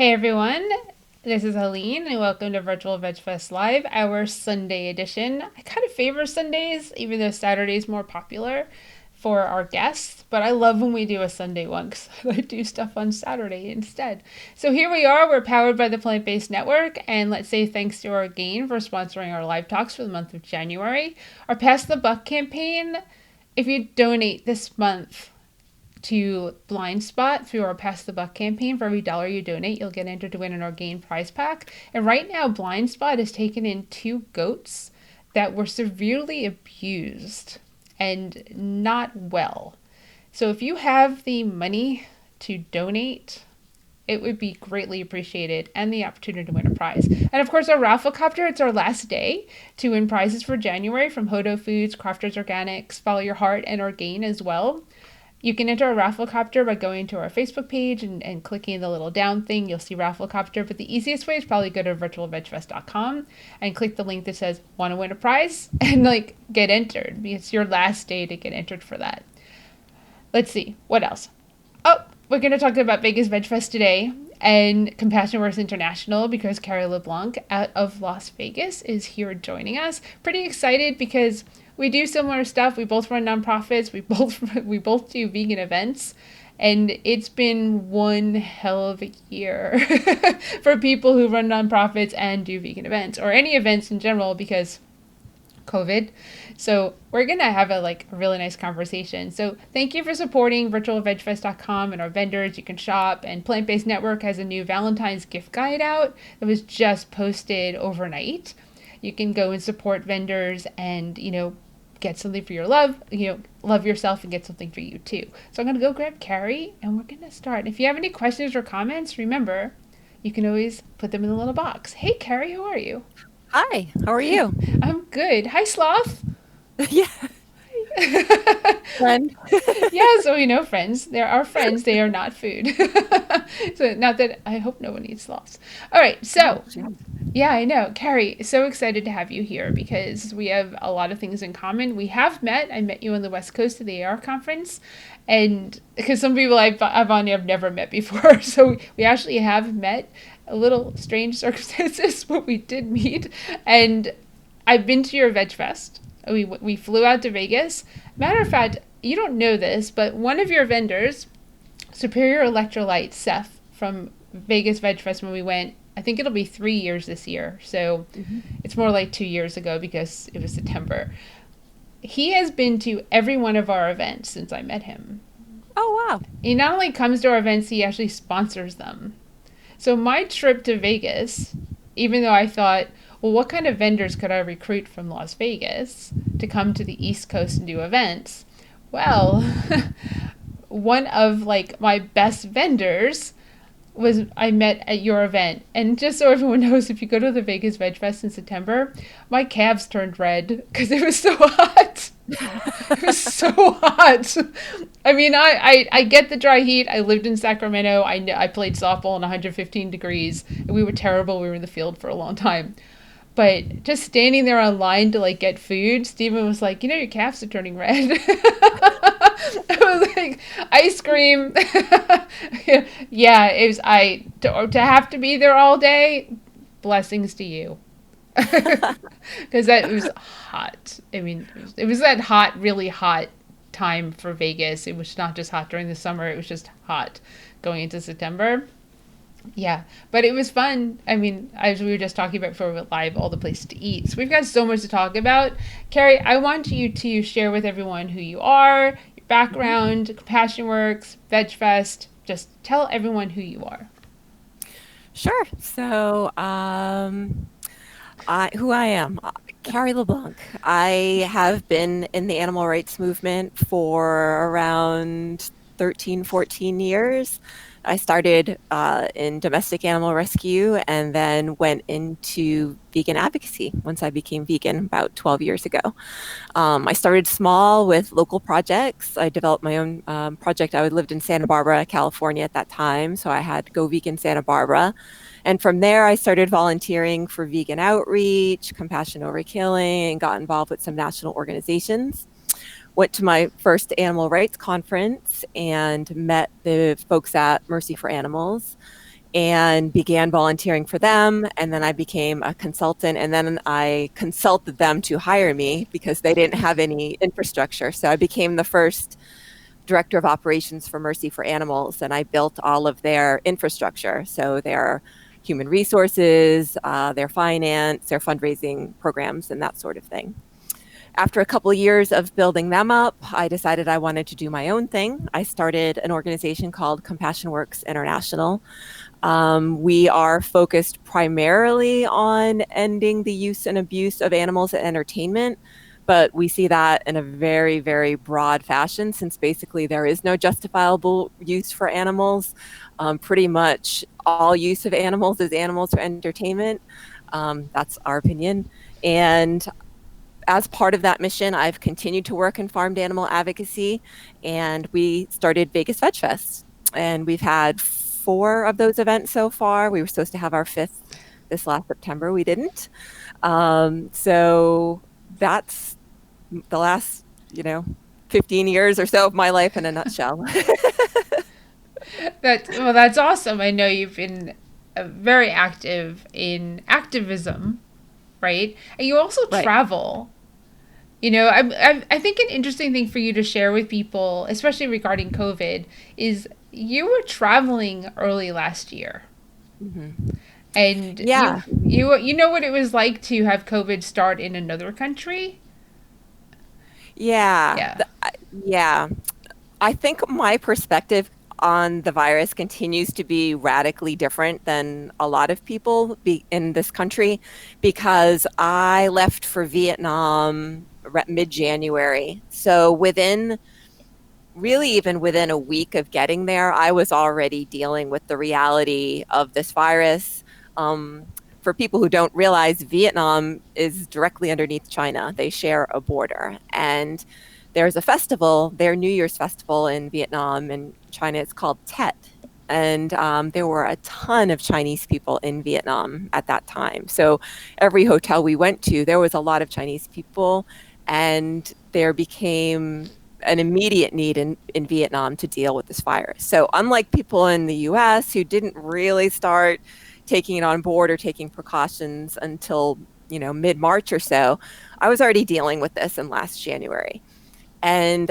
Hey everyone, this is Helene and welcome to Virtual Vegfest Live, our Sunday edition. I kind of favor Sundays, even though Saturday's more popular for our guests, but I love when we do a Sunday one because I do stuff on Saturday instead. So here we are, we're powered by the Plant Based Network, and let's say thanks to our Gain for sponsoring our live talks for the month of January. Our Pass the Buck campaign, if you donate this month to Blind Spot through our Pass the Buck campaign. For every dollar you donate, you'll get entered to win an Orgain prize pack. And right now, Blind Spot has taken in two goats that were severely abused and not well. So if you have the money to donate, it would be greatly appreciated and the opportunity to win a prize. And of course, our Rafflecopter, it's our last day to win prizes for January from Hodo Foods, Crafters Organics, Follow Your Heart, and Orgain as well. You can enter a Rafflecopter by going to our Facebook page and clicking the little down thing. You'll see Rafflecopter, but the easiest way is probably go to virtualvegfest.com and click the link that says want to win a prize and get entered. It's your last day to get entered for that. Let's see, what else? Oh, we're going to talk about Vegas Vegfest today and CompassionWorks International because Carrie LeBlanc out of Las Vegas is here joining us. Pretty excited because we do similar stuff. We both run nonprofits. We both do vegan events. And it's been one hell of a year for people who run nonprofits and do vegan events or any events in general because COVID. So we're going to have a really nice conversation. So thank you for supporting virtualvegfest.com and our vendors. You can shop, and Plant Based Network has a new Valentine's gift guide out that was just posted overnight. You can go and support vendors and, get something for your love, love yourself and get something for you too. So I'm going to go grab Carrie and we're going to start. If you have any questions or comments, remember, you can always put them in the little box. Hey, Carrie, how are you? Hi, how are you? I'm good. Hi, Sloth. Yeah, friend. Yeah, so we know friends. They're our friends. They are not food. So not that I hope no one eats sloths. All right, Oh, so yeah. yeah, I know. Carrie, so excited to have you here because we have a lot of things in common. We have met. I met you on the West Coast of the AR conference. And because some people I've on here I've never met before. So we actually have met a little strange circumstances, but we did meet. And I've been to your Veg Fest. We flew out to Vegas. Matter of fact, you don't know this, but one of your vendors, Superior Electrolyte, Seth from Vegas Veg Fest when we went, I think it'll be 3 years this year. So Mhm. it's more like 2 years ago because it was September. He has been to every one of our events since I met him. Oh, wow. He not only comes to our events, he actually sponsors them. So my trip to Vegas, even though I thought, well, what kind of vendors could I recruit from Las Vegas to come to the East Coast and do events? Well, one of my best vendors was I met at your event. And just so everyone knows, if you go to the Vegas Veg Fest in September, my calves turned red because it was so hot. It was so hot. I mean, I get the dry heat. I lived in Sacramento. I played softball in 115 degrees. And we were terrible. We were in the field for a long time. But just standing there online to get food, Steven was like, your calves are turning red. I was like, ice cream. Yeah, it was to have to be there all day. Blessings to you. Because that it was hot. I mean, it was that hot, really hot time for Vegas. It was not just hot during the summer, it was just hot going into September. Yeah, but it was fun. I mean, as we were just talking about before we went live, all the places to eat. So we've got so much to talk about. Carrie, I want you to share with everyone who you are, your Mhm. background, Compassion Works, VegFest. Just tell everyone who you are. Sure. So, who I am, Carrie LeBlanc. I have been in the animal rights movement for around 13, 14 years. I started in domestic animal rescue and then went into vegan advocacy once I became vegan about 12 years ago. I started small with local projects. I developed my own project. I lived in Santa Barbara, California at that time, so I had Go Vegan Santa Barbara. And from there, I started volunteering for vegan outreach, Compassion Over Killing, and got involved with some national organizations. Went to my first animal rights conference and met the folks at Mercy for Animals and began volunteering for them. And then I became a consultant, and then I consulted them to hire me because they didn't have any infrastructure. So I became the first director of operations for Mercy for Animals, and I built all of their infrastructure. So their human resources, their finance, their fundraising programs, and that sort of thing. After a couple of years of building them up, I decided I wanted to do my own thing. I started an organization called CompassionWorks International. We are focused primarily on ending the use and abuse of animals in entertainment, but we see that in a very, very broad fashion since basically there is no justifiable use for animals. Pretty much all use of animals is animals for entertainment. That's our opinion. And as part of that mission, I've continued to work in farmed animal advocacy, and we started Vegas Vegfest. And we've had 4 of those events so far. We were supposed to have our 5th this last September. We didn't. So that's the last, 15 years or so of my life in a nutshell. That's awesome. I know you've been very active in activism, right? And you also Right. travel. I think an interesting thing for you to share with people, especially regarding COVID, is you were traveling early last year, Hmm. and Yeah. you know what it was like to have COVID start in another country. Yeah. Yeah. Yeah. I think my perspective on the virus continues to be radically different than a lot of people in this country because I left for Vietnam mid-January. So really even within a week of getting there, I was already dealing with the reality of this virus. Um, for people who don't realize, Vietnam is directly underneath China. They share a border. And there's a festival, their New Year's festival in Vietnam and China. It's called Tet. And there were a ton of Chinese people in Vietnam at that time. So every hotel we went to, there was a lot of Chinese people. And there became an immediate need in Vietnam to deal with this virus. So unlike people in the US who didn't really start taking it on board or taking precautions until, mid-March or so, I was already dealing with this in last January. And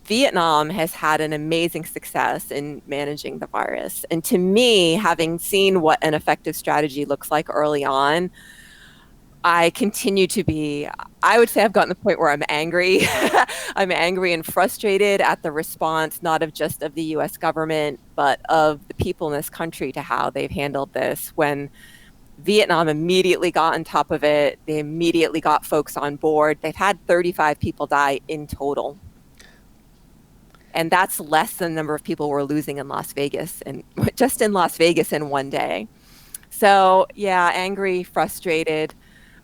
Vietnam has had an amazing success in managing the virus. And to me, having seen what an effective strategy looks like early on, I continue to be, I would say I've gotten to the point where I'm angry. I'm angry and frustrated at the response, not of just of the US government, but of the people in this country to how they've handled this. When Vietnam immediately got on top of it, they immediately got folks on board. They've had 35 people die in total. And that's less than the number of people we're losing in Las Vegas and just in Las Vegas in one day. So yeah, angry, frustrated.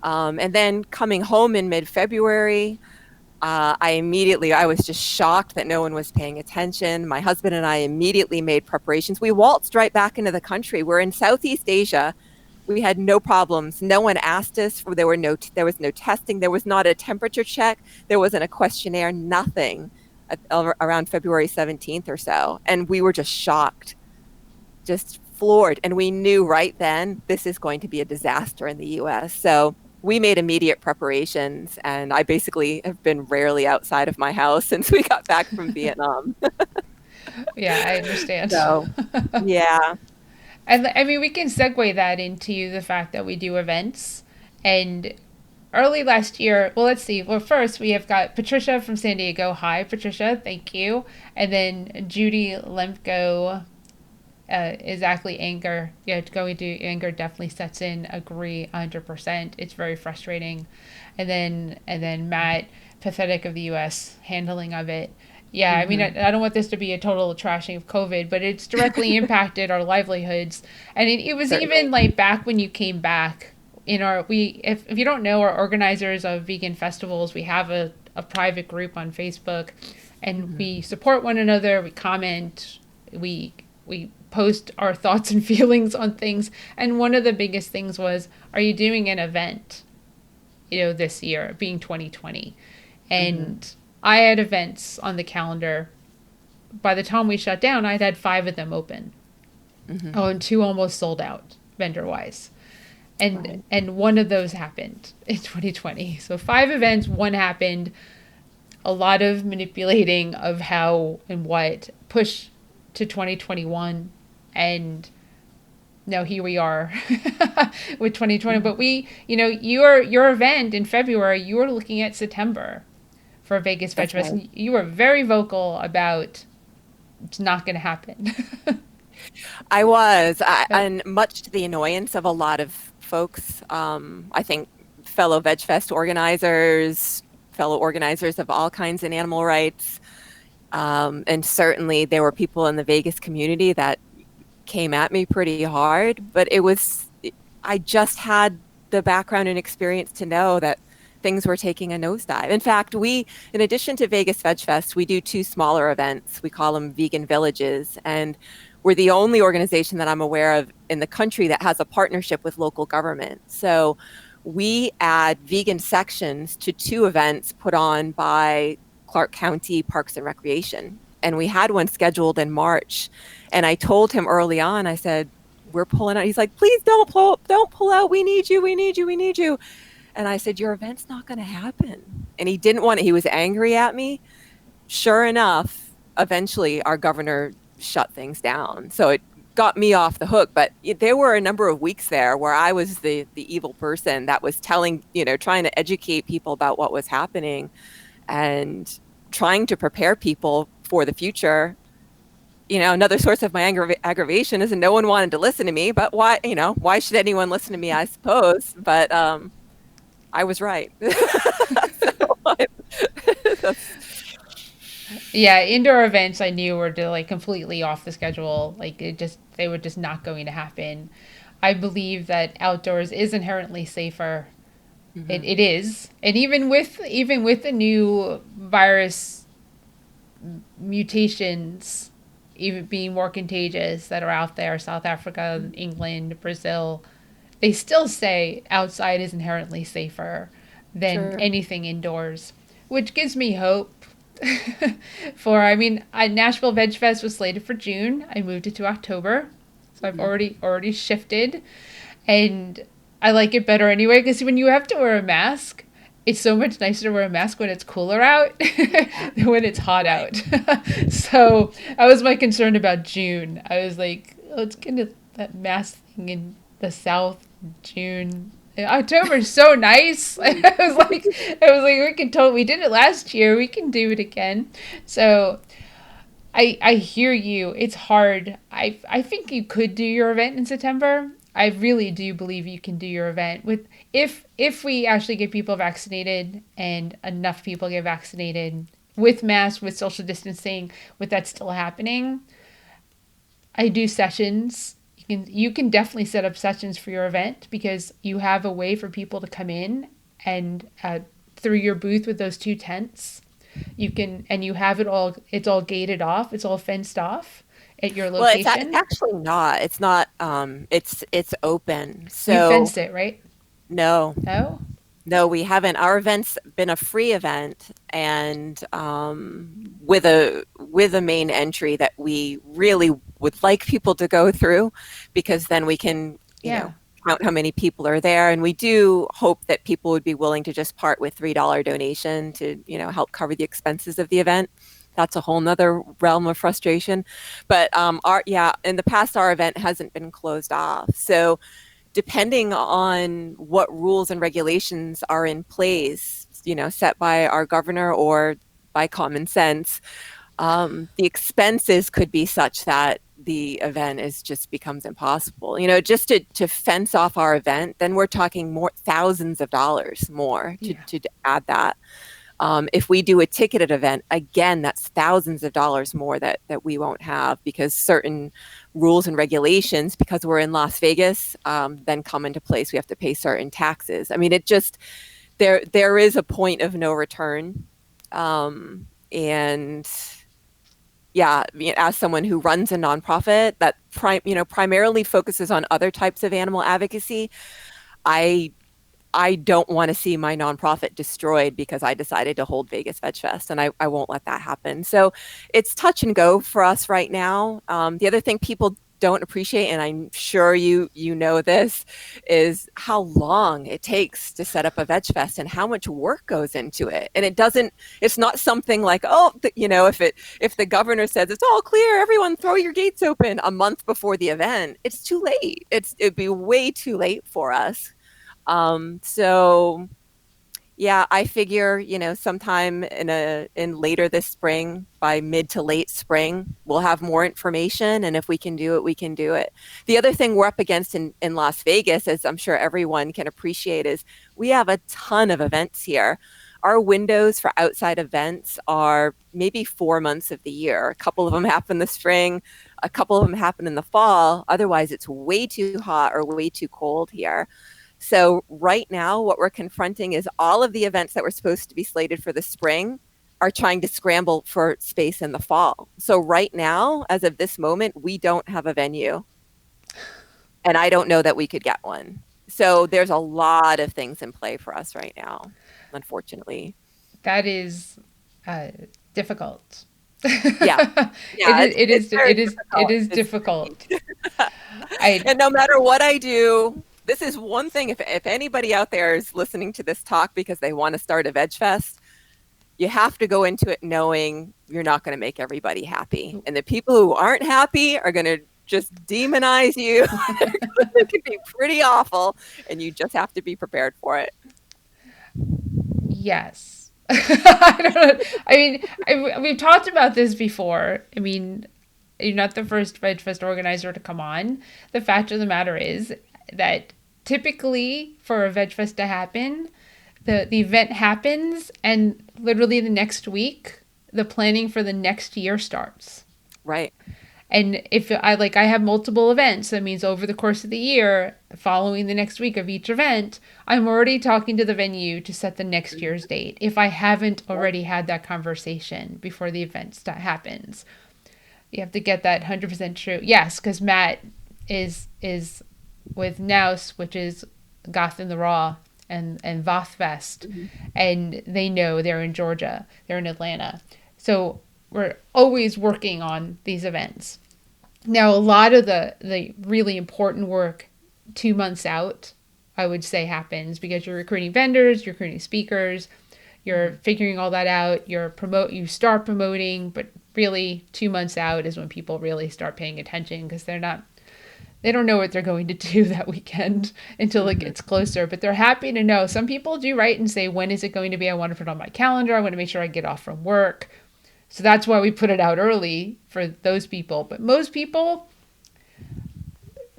And then coming home in mid-February, I was just shocked that no one was paying attention. My husband and I immediately made preparations. We waltzed right back into the country. We're in Southeast Asia. We had no problems. No one asked us. There was no testing. There was not a temperature check. There wasn't a questionnaire. Nothing around February 17th or so, and we were just shocked, just floored. And we knew right then this is going to be a disaster in the US. So we made immediate preparations, and I basically have been rarely outside of my house since we got back from Vietnam. Yeah, I understand. So, yeah. And I mean, we can segue that into the fact that we do events. And early last year, well, let's see. Well, first, we have got Patricia from San Diego. Hi, Patricia. Thank you. And then Judy Lemko, exactly, anger. Yeah, going to anger definitely sets in. Agree 100%. It's very frustrating. And then Matt, pathetic of the U.S. handling of it. Yeah, I mean, Hmm. I don't want this to be a total trashing of COVID, but it's directly impacted our livelihoods. And it was even Certainly. like back when you came back in our, if you don't know, our organizers of vegan festivals, we have a private group on Facebook, and Hmm. we support one another, we comment, we post our thoughts and feelings on things. And one of the biggest things was, are you doing an event, this year, being 2020? Hmm. And I had events on the calendar. By the time we shut down, I'd had 5 of them open. Hmm. Oh, and two almost sold out vendor wise. And Right. one of those happened in 2020. So five events, one happened. A lot of manipulating of how and what push to 2021, and now here we are with 2020. But we, your event in February, you were looking at September for Vegas That's Vegfest, right. and you were very vocal about it's not going to happen. I was, and much to the annoyance of a lot of folks, I think fellow VegFest organizers, fellow organizers of all kinds in animal rights, and certainly there were people in the Vegas community that came at me pretty hard, but I just had the background and experience to know that things were taking a nosedive. In fact, in addition to Vegas Veg Fest, we do two smaller events. We call them vegan villages. And we're the only organization that I'm aware of in the country that has a partnership with local government. So we add vegan sections to two events put on by Clark County Parks and Recreation. And we had one scheduled in March. And I told him early on, I said, we're pulling out. He's like, please don't pull out. We need you. We need you. We need you. And I said, your event's not going to happen. And he didn't want it. He was angry at me. Sure enough, eventually our governor shut things down. So it got me off the hook. But there were a number of weeks there where I was the evil person that was trying to educate people about what was happening and trying to prepare people for the future. Another source of my aggravation is that no one wanted to listen to me, but why should anyone listen to me, I suppose. But I was right. Yeah, indoor events I knew were like completely off the schedule. Like they were just not going to happen. I believe that outdoors is inherently safer. It, Mhm. it is, and even with the new virus mutations, even being more contagious that are out there, South Africa, England, Brazil, they still say outside is inherently safer than Sure. anything indoors, which gives me hope. I mean, Nashville Veg Fest was slated for June. I moved it to October, so I've Mhm. already shifted, and I like it better anyway because when you have to wear a mask, it's so much nicer to wear a mask when it's cooler out Yeah. than when it's hot Right. out. So that was my concern about June. I was like, let's get that mask thing in the South in June. October is so nice. I was like, we did it last year. We can do it again. So I hear you. It's hard. I think you could do your event in September. I really do believe you can do your event with if we actually get people vaccinated and enough people get vaccinated with masks, with social distancing, with that still happening. I do sessions. You can definitely set up sessions for your event because you have a way for people to come in and through your booth with those two tents you can, and you have it all, it's all gated off, it's all fenced off at your Well, it's location. actually not. It's not. It's open. You So fenced it, right? no, No? no, we haven't. Our event's been a free event, and with a main entry that we really would like people to go through, because then we can, Yeah. count how many people are there, and we do hope that people would be willing to just part with $3 donation to, help cover the expenses of the event. That's a whole nother realm of frustration. But in the past, our event hasn't been closed off. So depending on what rules and regulations are in place, set by our governor or by common sense, the expenses could be such that the event is just becomes impossible. Just to fence off our event, then we're talking more thousands of dollars more to, Yeah. to add that. If we do a ticketed event, again, that's thousands of dollars more that we won't have because certain rules and regulations, because we're in Las Vegas, then come into place. We have to pay certain taxes. I mean, it just there is a point of no return, and yeah, as someone who runs a nonprofit that primarily focuses on other types of animal advocacy, I I don't want to see my nonprofit destroyed because I decided to hold Vegas Veg Fest, and I won't let that happen. So it's touch and go for us right now. The other thing people don't appreciate, and I'm sure you know this, is how long it takes to set up a veg fest and how much work goes into it. And it's not something like, oh, if the governor says it's all clear, everyone throw your gates open a month before the event, it's too late. It'd be way too late for us. So yeah, I figure, sometime in later this spring, by mid to late spring, we'll have more information, and if we can do it, we can do it. The other thing we're up against in Las Vegas, as I'm sure everyone can appreciate, is we have a ton of events here. Our windows for outside events are maybe 4 months of the year. A couple of them happen in the spring, a couple of them happen in the fall. Otherwise, it's way too hot or way too cold here. So right now, what we're confronting is all of the events that were supposed to be slated for the spring are trying to scramble for space in the fall. So right now, as of this moment, we don't have a venue, and I don't know that we could get one. So there's a lot of things in play for us right now, unfortunately. That is uh, difficult. Yeah. Yeah, it's very It difficult. is It's difficult. tricky. I And no matter what I do, this is one thing, if anybody out there is listening to this talk because they want to start a veg fest, you have to go into it knowing you're not going to make everybody happy. And the people who aren't happy are going to just demonize you. It can be pretty awful, and you just have to be prepared for it. Yes. I don't know. I mean, we've talked about this before. I mean, you're not the first Veg Fest organizer to come on. The fact of the matter is that typically for a Veg Fest to happen, the event happens and literally the next week, the planning for the next year starts. Right. And if I have multiple events, that means over the course of the year, following the next week of each event, I'm already talking to the venue to set the next year's date. If I haven't already had that conversation before the event happens, you have to get that 100% true. Yes, because Matt is with Nouse, which is Goth in the Raw and Vothfest, Mhm. and they know they're in Georgia, they're in Atlanta, so we're always working on these events. Now, a lot of the really important work 2 months out, I would say, happens because you're recruiting vendors, you're recruiting speakers, you're figuring all that out. You start promoting, but really 2 months out is when people really start paying attention because they don't know what they're going to do that weekend until it gets closer. But they're happy to know. Some people do write and say, when is it going to be? I want to put it on my calendar. I want to make sure I get off from work. So that's why we put it out early for those people. But most people,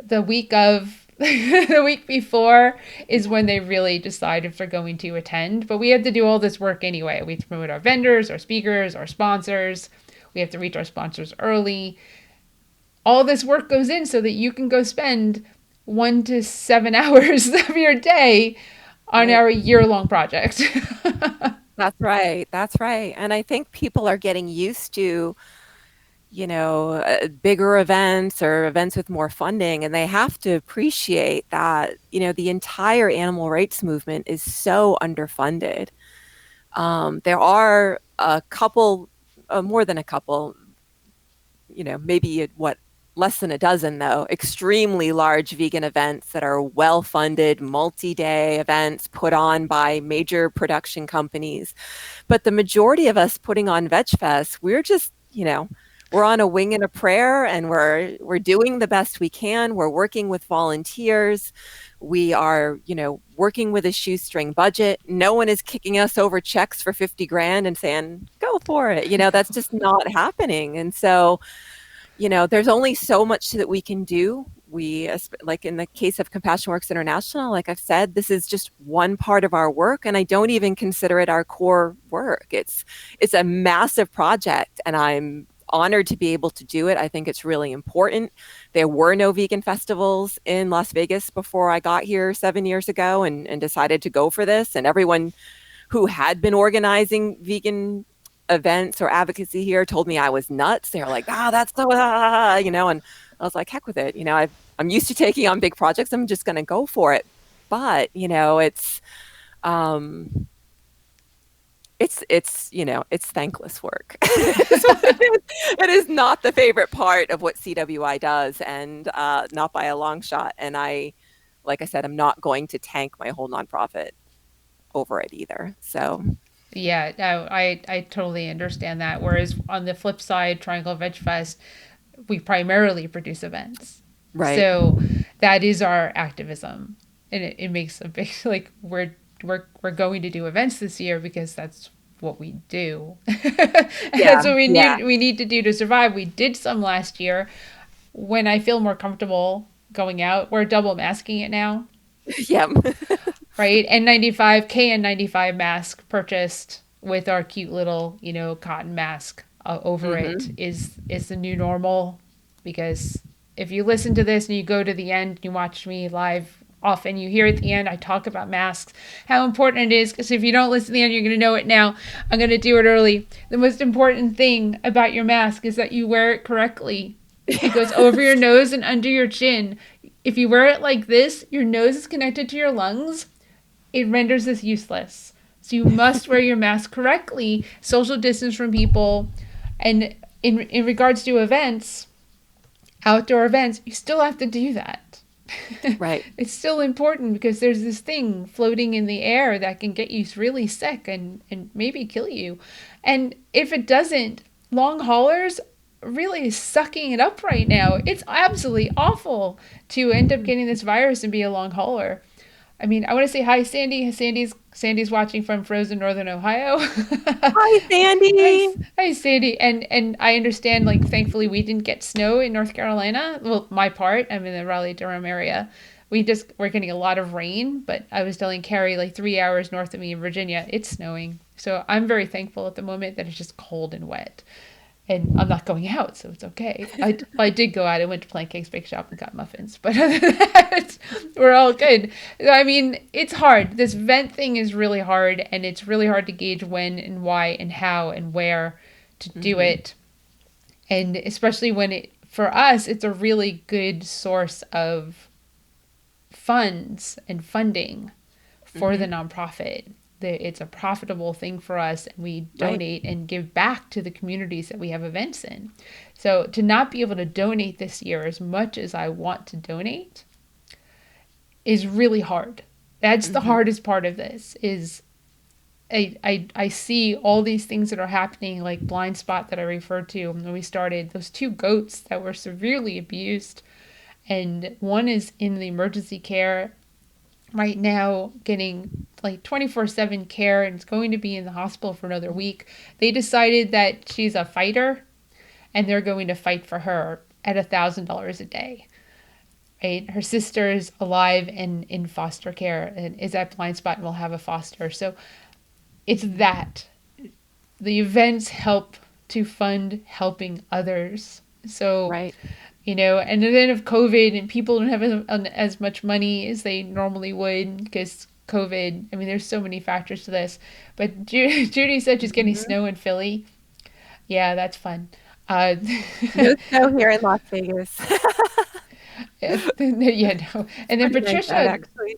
the week of the week before is when they really decide if they're going to attend. But we have to do all this work anyway. We have to promote our vendors, our speakers, our sponsors. We have to reach our sponsors early. All this work goes in so that you can go spend 1 to 7 hours of your day on Right. our year-long project. That's right. That's right. And I think people are getting used to, bigger events or events with more funding, and they have to appreciate that, the entire animal rights movement is so underfunded. There are a couple, more than a couple, maybe less than a dozen, though, extremely large vegan events that are well funded, multi day events put on by major production companies. But the majority of us putting on Veg Fest, we're just, we're on a wing and a prayer, and we're doing the best we can. We're working with volunteers. We are, working with a shoestring budget. No one is kicking us over checks for 50 grand and saying, go for it. That's just not happening. And so, there's only so much that we can do. Like in the case of CompassionWorks International, like I've said, this is just one part of our work, and I don't even consider it our core work. It's a massive project, and I'm honored to be able to do it. I think it's really important. There were no vegan festivals in Las Vegas before I got here 7 years ago and decided to go for this. And everyone who had been organizing vegan events or advocacy here told me I was nuts. They were like, that's so, and I was like, heck with it. I'm used to taking on big projects. I'm just going to go for it. But, it's, um, It's it's thankless work. Is what it is. It is not the favorite part of what CWI does, and not by a long shot. And like I said, I'm not going to tank my whole nonprofit over it either. So, Yeah, no, I totally understand that. Whereas on the flip side, Triangle Veg Fest, we primarily produce events. right. So that is our activism. And it makes a big like we're going to do events this year because that's what we do. Yeah, That's what yeah, we need to do to survive. We did some last year. When I feel more comfortable going out, we're double masking it now, yeah. right? N95 KN95 mask purchased with our cute little, cotton mask over it Hmm. is the new normal. Because if you listen to this and you go to the end, you watch me live often, you hear at the end I talk about masks, how important it is. Because if you don't listen to the end, you're going to know it now. I'm going to do it early. The most important thing about your mask is that you wear it correctly. It goes over your nose and under your chin. If you wear it like this, your nose is connected to your lungs. It renders this useless. So you must wear your mask correctly, social distance from people. And in regards to events, outdoor events, you still have to do that. Right. It's still important because there's this thing floating in the air that can get you really sick and maybe kill you. And if it doesn't, long haulers really sucking it up right now. It's absolutely awful to end up getting this virus and be a long hauler. I mean, I want to say hi, Sandy. Sandy's watching from frozen northern Ohio. Hi, Hi, Sandy. hi, Sandy. And I understand. Like, thankfully, we didn't get snow in North Carolina. Well, my part. I'm in the Raleigh Durham area. We're getting a lot of rain. But I was telling Carrie, like 3 hours north of me in Virginia, it's snowing. So I'm very thankful at the moment that it's just cold and wet and I'm not going out, so it's okay. I did go out. I went to Pancakes Bake Shop and got muffins, but other than that, we're all good. I mean, it's hard. This vent thing is really hard, and it's really hard to gauge when and why and how and where to do Hmm. it, and especially when for us, it's a really good source of funds and funding for the Hmm. nonprofit. It's a profitable thing for us, and we Right. donate and give back to the communities that we have events in. So to not be able to donate this year as much as I want to donate is really hard. That's the Hmm. hardest part of this is I see all these things that are happening, like blind spot that I referred to when we started, those two goats that were severely abused, and one is in the emergency care right now getting like 24/7 care and is going to be in the hospital for another week. They decided that she's a fighter and they're going to fight for her at $1,000 a day. Right? Her sister is alive and in foster care and is at blind spot and will have a foster. So it's that. The events help to fund helping others. So Right. and then if COVID and people don't have as much money as they normally would because COVID, I mean, there's so many factors to this. But Judy said she's getting Hmm. snow in Philly. Yeah, that's fun. Uh, No snow here in Las Vegas. yeah, no. It's And then pretty nice out, Patricia, actually.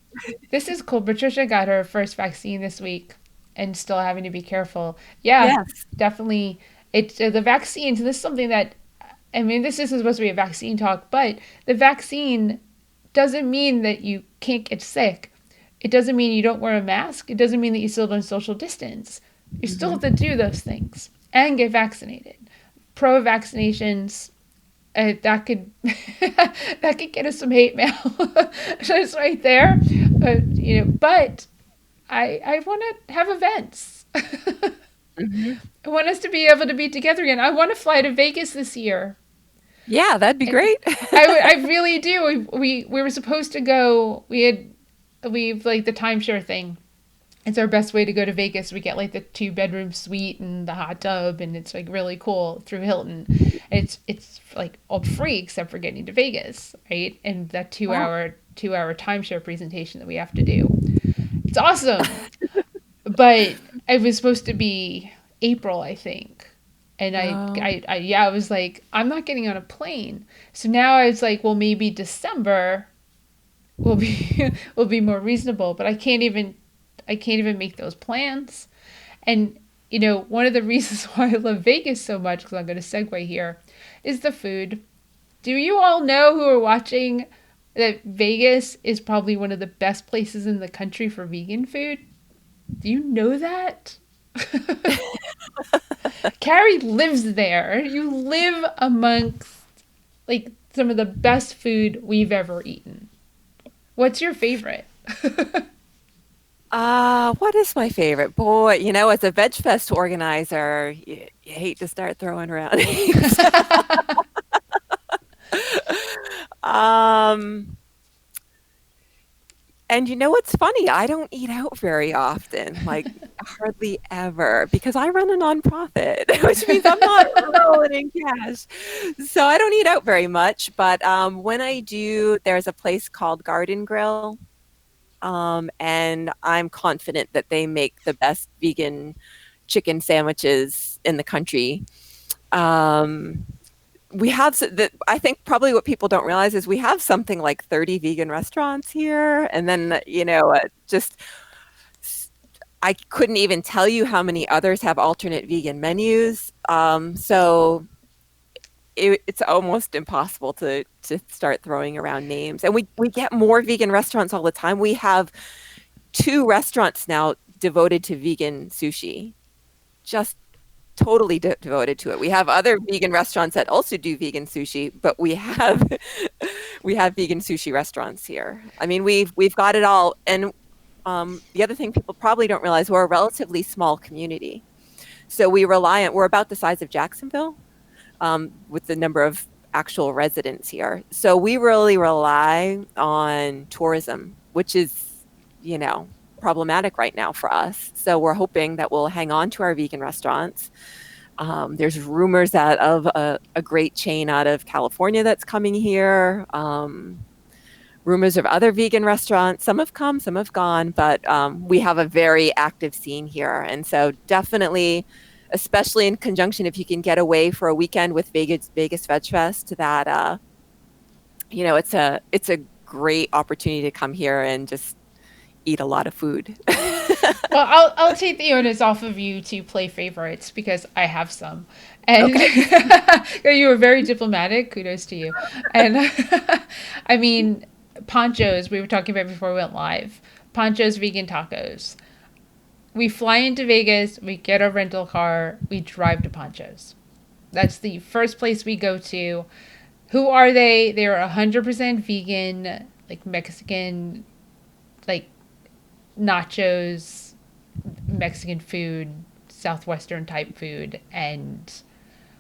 this is cool. Patricia got her first vaccine this week and still having to be careful. Yeah, Yes. definitely. It's the vaccines. This is something that, I mean, this isn't supposed to be a vaccine talk, but the vaccine doesn't mean that you can't get sick. It doesn't mean you don't wear a mask. It doesn't mean that you still don't social distance. You still have Hmm. to do those things and get vaccinated. Pro vaccinations, that could that could get us some hate mail. Just right there. But I want to have events. Hmm. I want us to be able to be together again. I want to fly to Vegas this year. Yeah, that'd be And great. I really do. We were supposed to go. We've like the timeshare thing. It's our best way to go to Vegas. We get like the 2 bedroom suite and the hot tub, and it's like really cool through Hilton. And it's like all free except for getting to Vegas, right? And that two Wow. hour 2 hour timeshare presentation that we have to do. It's awesome, but it was supposed to be April, I think. And Oh. yeah, I was like, I'm not getting on a plane. So now I was like, well, maybe December will be will be more reasonable. But I can't even make those plans. And one of the reasons why I love Vegas so much, because I'm going to segue here, is the food. Do you all know who are watching that Vegas is probably one of the best places in the country for vegan food? Do you know that? Carrie lives there. You live amongst like some of the best food we've ever eaten. What's your favorite? What is my favorite? Boy, as a Veg Fest organizer, you hate to start throwing around names. Um, and what's funny? I don't eat out very often, like hardly ever, because I run a nonprofit, which means I'm not rolling in cash. So I don't eat out very much. But when I do, there's a place called Garden Grill. And I'm confident that they make the best vegan chicken sandwiches in the country. Um, we have I think probably what people don't realize is we have something like 30 vegan restaurants here, and then just I couldn't even tell you how many others have alternate vegan menus. So it's almost impossible to start throwing around names. And we get more vegan restaurants all the time. We have 2 restaurants now devoted to vegan sushi, just totally devoted to it. We have other vegan restaurants that also do vegan sushi, but we have we have vegan sushi restaurants here. I mean, we've got it all. And the other thing people probably don't realize, we're a relatively small community. So we're about the size of Jacksonville, with the number of actual residents here. So we really rely on tourism, which is, problematic right now for us. So we're hoping that we'll hang on to our vegan restaurants. There's rumors that of a great chain out of California that's coming here. Rumors of other vegan restaurants. Some have come, some have gone, but we have a very active scene here. And so definitely, especially in conjunction, if you can get away for a weekend with Vegas Vegfest, that it's a great opportunity to come here and just eat a lot of food. Well, I'll take the onus off of you to play favorites because I have some, and Okay. you were very diplomatic. Kudos to you. And I mean, Ponchos. We were talking about before we went live. Ponchos vegan tacos. We fly into Vegas. We get a rental car. We drive to Ponchos. That's the first place we go to. Who are they? They're 100% vegan, like Mexican, like nachos, Mexican food, Southwestern type food, and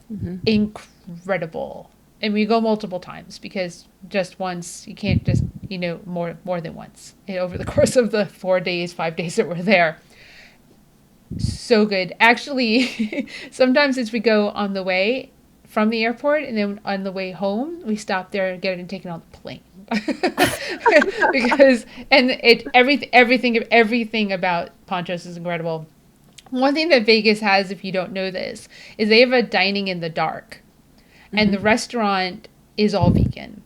Hmm. incredible. And we go multiple times because just once, you can't just, more than once over the course of the 4 days, 5 days that we're there. So good. Actually, sometimes as we go on the way from the airport and then on the way home, we stop there and get it taken on the plane. Because everything about Ponchos is incredible. One thing that Vegas has, if you don't know this, is they have a dining in the dark, and Hmm. the restaurant is all vegan.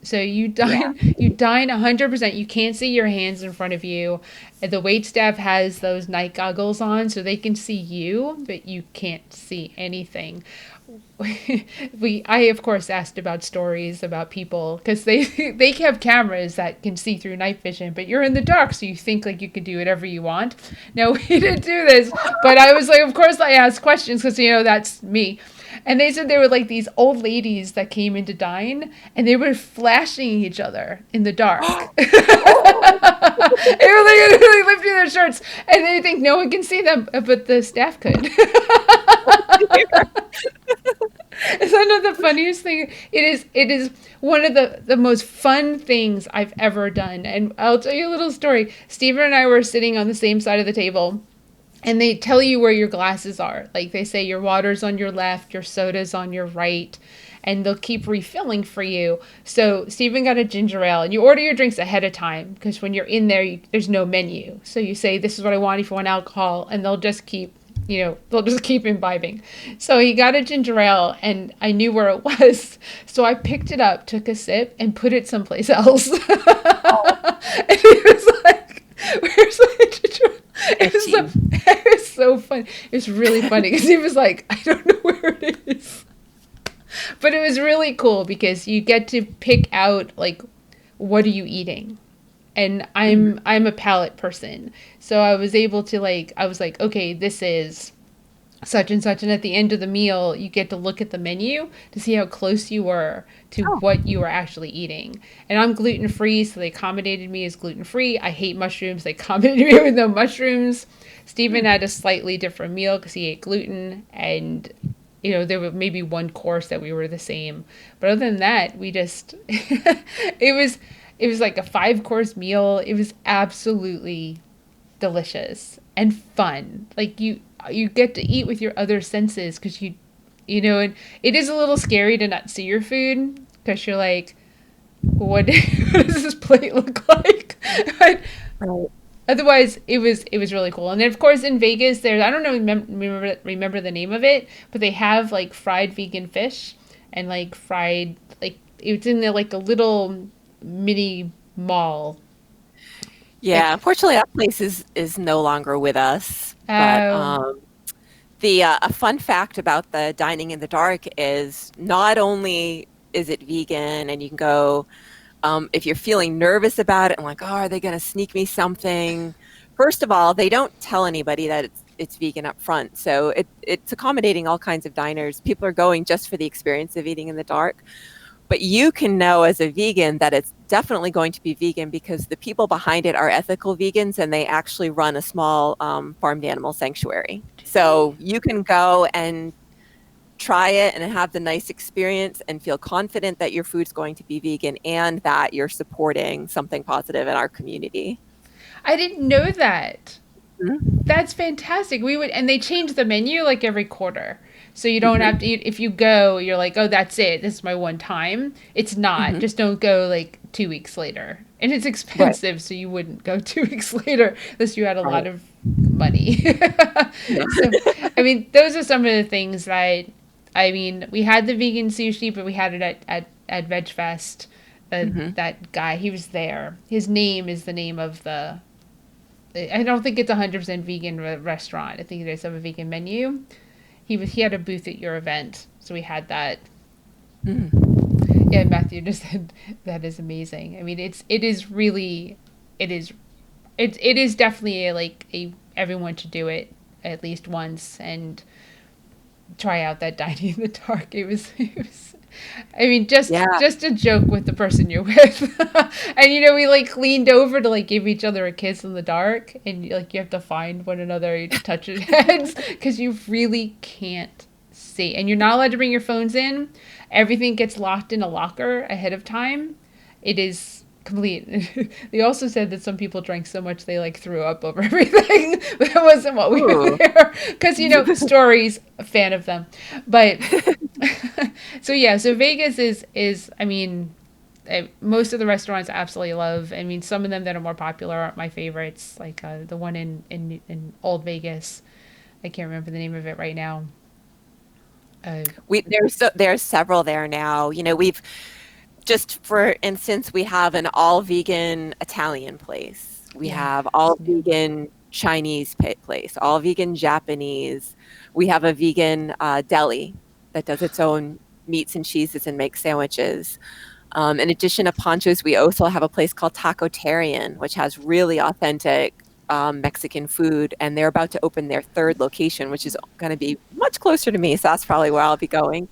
So you Yeah. dine 100%. You can't see your hands in front of you. The wait staff has those night goggles on so they can see you, but you can't see anything. I of course asked about stories about people because they have cameras that can see through night vision, but you're in the dark, so you think like you could do whatever you want. No, we didn't do this, but I was like, of course I asked questions because that's me. And they said they were like these old ladies that came in to dine, and they were flashing each other in the dark. They were like really lifting their shirts, and they think no one can see them, but the staff could. It's one of the funniest things. It is one of the most fun things I've ever done. And I'll tell you a little story. Steven and I were sitting on the same side of the table, and they tell you where your glasses are. Like they say your water's on your left, your soda's on your right, and they'll keep refilling for you. So Steven got a ginger ale, and you order your drinks ahead of time because when you're in there, there's no menu. So you say, this is what I want if you want alcohol, and they'll just keep imbibing. So he got a ginger ale, and I knew where it was. So I picked it up, took a sip, and put it someplace else. And he was like, where's my ginger ale? It was Itchy. it was so fun. It was was really funny because he was like, I don't know where it is. But it was really cool because you get to pick out like what are you eating? And Mhm. I'm a palate person. So I was able to like I was like, okay, this is such and such, and at the end of the meal you get to look at the menu to see how close you were to Oh. what you were actually eating. And I'm gluten free, so they accommodated me as gluten free. I hate mushrooms, they accommodated me with no mushrooms. Stephen Mm. had a slightly different meal because he ate gluten, and there were maybe one course that we were the same, but other than that we just it was like a 5 course meal. It was absolutely delicious and fun. Like you get to eat with your other senses because and it is a little scary to not see your food because you're like, what, what does this plate look like? But Right. otherwise, it was really cool. And then of course in Vegas, there's I don't know remember the name of it, but they have like fried vegan fish and like fried like it's in the like a little mini mall. Yeah, Like, unfortunately, that place is no longer with us. But oh, the a fun fact about the dining in the dark is not only is it vegan and you can go if you're feeling nervous about it and like, oh, are they going to sneak me something? First of all, they don't tell anybody that it's vegan up front, so it's accommodating all kinds of diners. People are going just for the experience of eating in the dark. But you can know as a vegan that it's definitely going to be vegan because the people behind it are ethical vegans and they actually run a small farmed animal sanctuary. So you can go and try it and have the nice experience and feel confident that your food's going to be vegan and that you're supporting something positive in our community. I didn't know that. Mhm. That's fantastic. We would, and they change the menu like every quarter. So you don't have Mhm. to eat, if you go, you're like, oh, that's it. This is my one time. It's not. Mhm. Just don't go like 2 weeks later. And it's Right. expensive, so you wouldn't go 2 weeks later unless you had a lot Right. of money. Yeah. So, I mean, those are some of the things that, I mean, we had the vegan sushi, but we had it at VegFest. Mhm. That guy, he was there. His name is the name of the I don't think it's 100% vegan restaurant. I think they have a vegan menu. He had a booth at your event, so we had that. Mm. Yeah, Matthew just said that is amazing. I mean, it is really it is it is definitely like a everyone should do it at least once and try out that dining in the dark. It was I mean, just Yeah. just a joke with the person you're with, and we like leaned over to like give each other a kiss in the dark, and like you have to find one another, touch your heads, because you really can't see, and you're not allowed to bring your phones in. Everything gets locked in a locker ahead of time. It is complete. They also said that some people drank so much they like threw up over everything. But that wasn't what we were Ooh. there because stories. A fan of them, but so yeah. So Vegas is I mean. Most of the restaurants I absolutely love. I mean, some of them that are more popular aren't my favorites. Like the one in Old Vegas, I can't remember the name of it right now. Uh, There's several there now. We've just for instance, we have an all vegan Italian place. We yeah, have it's all new. vegan Chinese place, all vegan Japanese. We have a vegan deli that does its own meats and cheeses and makes sandwiches. In addition to Pancho's, we also have a place called Tacotarian, which has really authentic Mexican food, and they're about to open their third location, which is going to be much closer to me. So that's probably where I'll be going.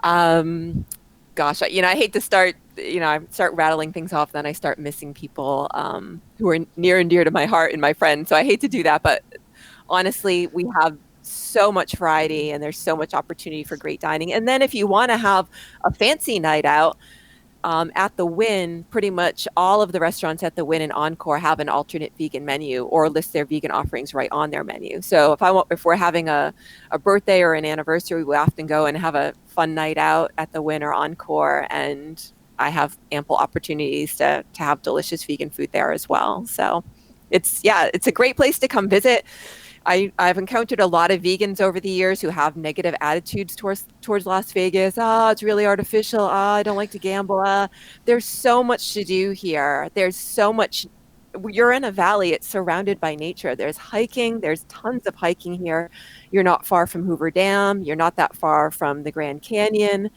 Um, Gosh, I hate to I start rattling things off, then I start missing people who are near and dear to my heart and my friends. So I hate to do that, but honestly, we have so much variety and there's so much opportunity for great dining. And then if you want to have a fancy night out, at the Wynn, pretty much all of the restaurants at the Wynn and Encore have an alternate vegan menu or list their vegan offerings right on their menu. So if we're having a birthday or an anniversary, we often go and have a fun night out at the Wynn or Encore, and I have ample opportunities to have delicious vegan food there as well. So it's a great place to come visit. I've encountered a lot of vegans over the years who have negative attitudes towards Las Vegas. Oh, it's really artificial. Oh, I don't like to gamble. There's so much to do here. There's so much you're in a valley, it's surrounded by nature. There's hiking, there's tons of hiking here. You're not far from Hoover Dam, you're not that far from the Grand Canyon.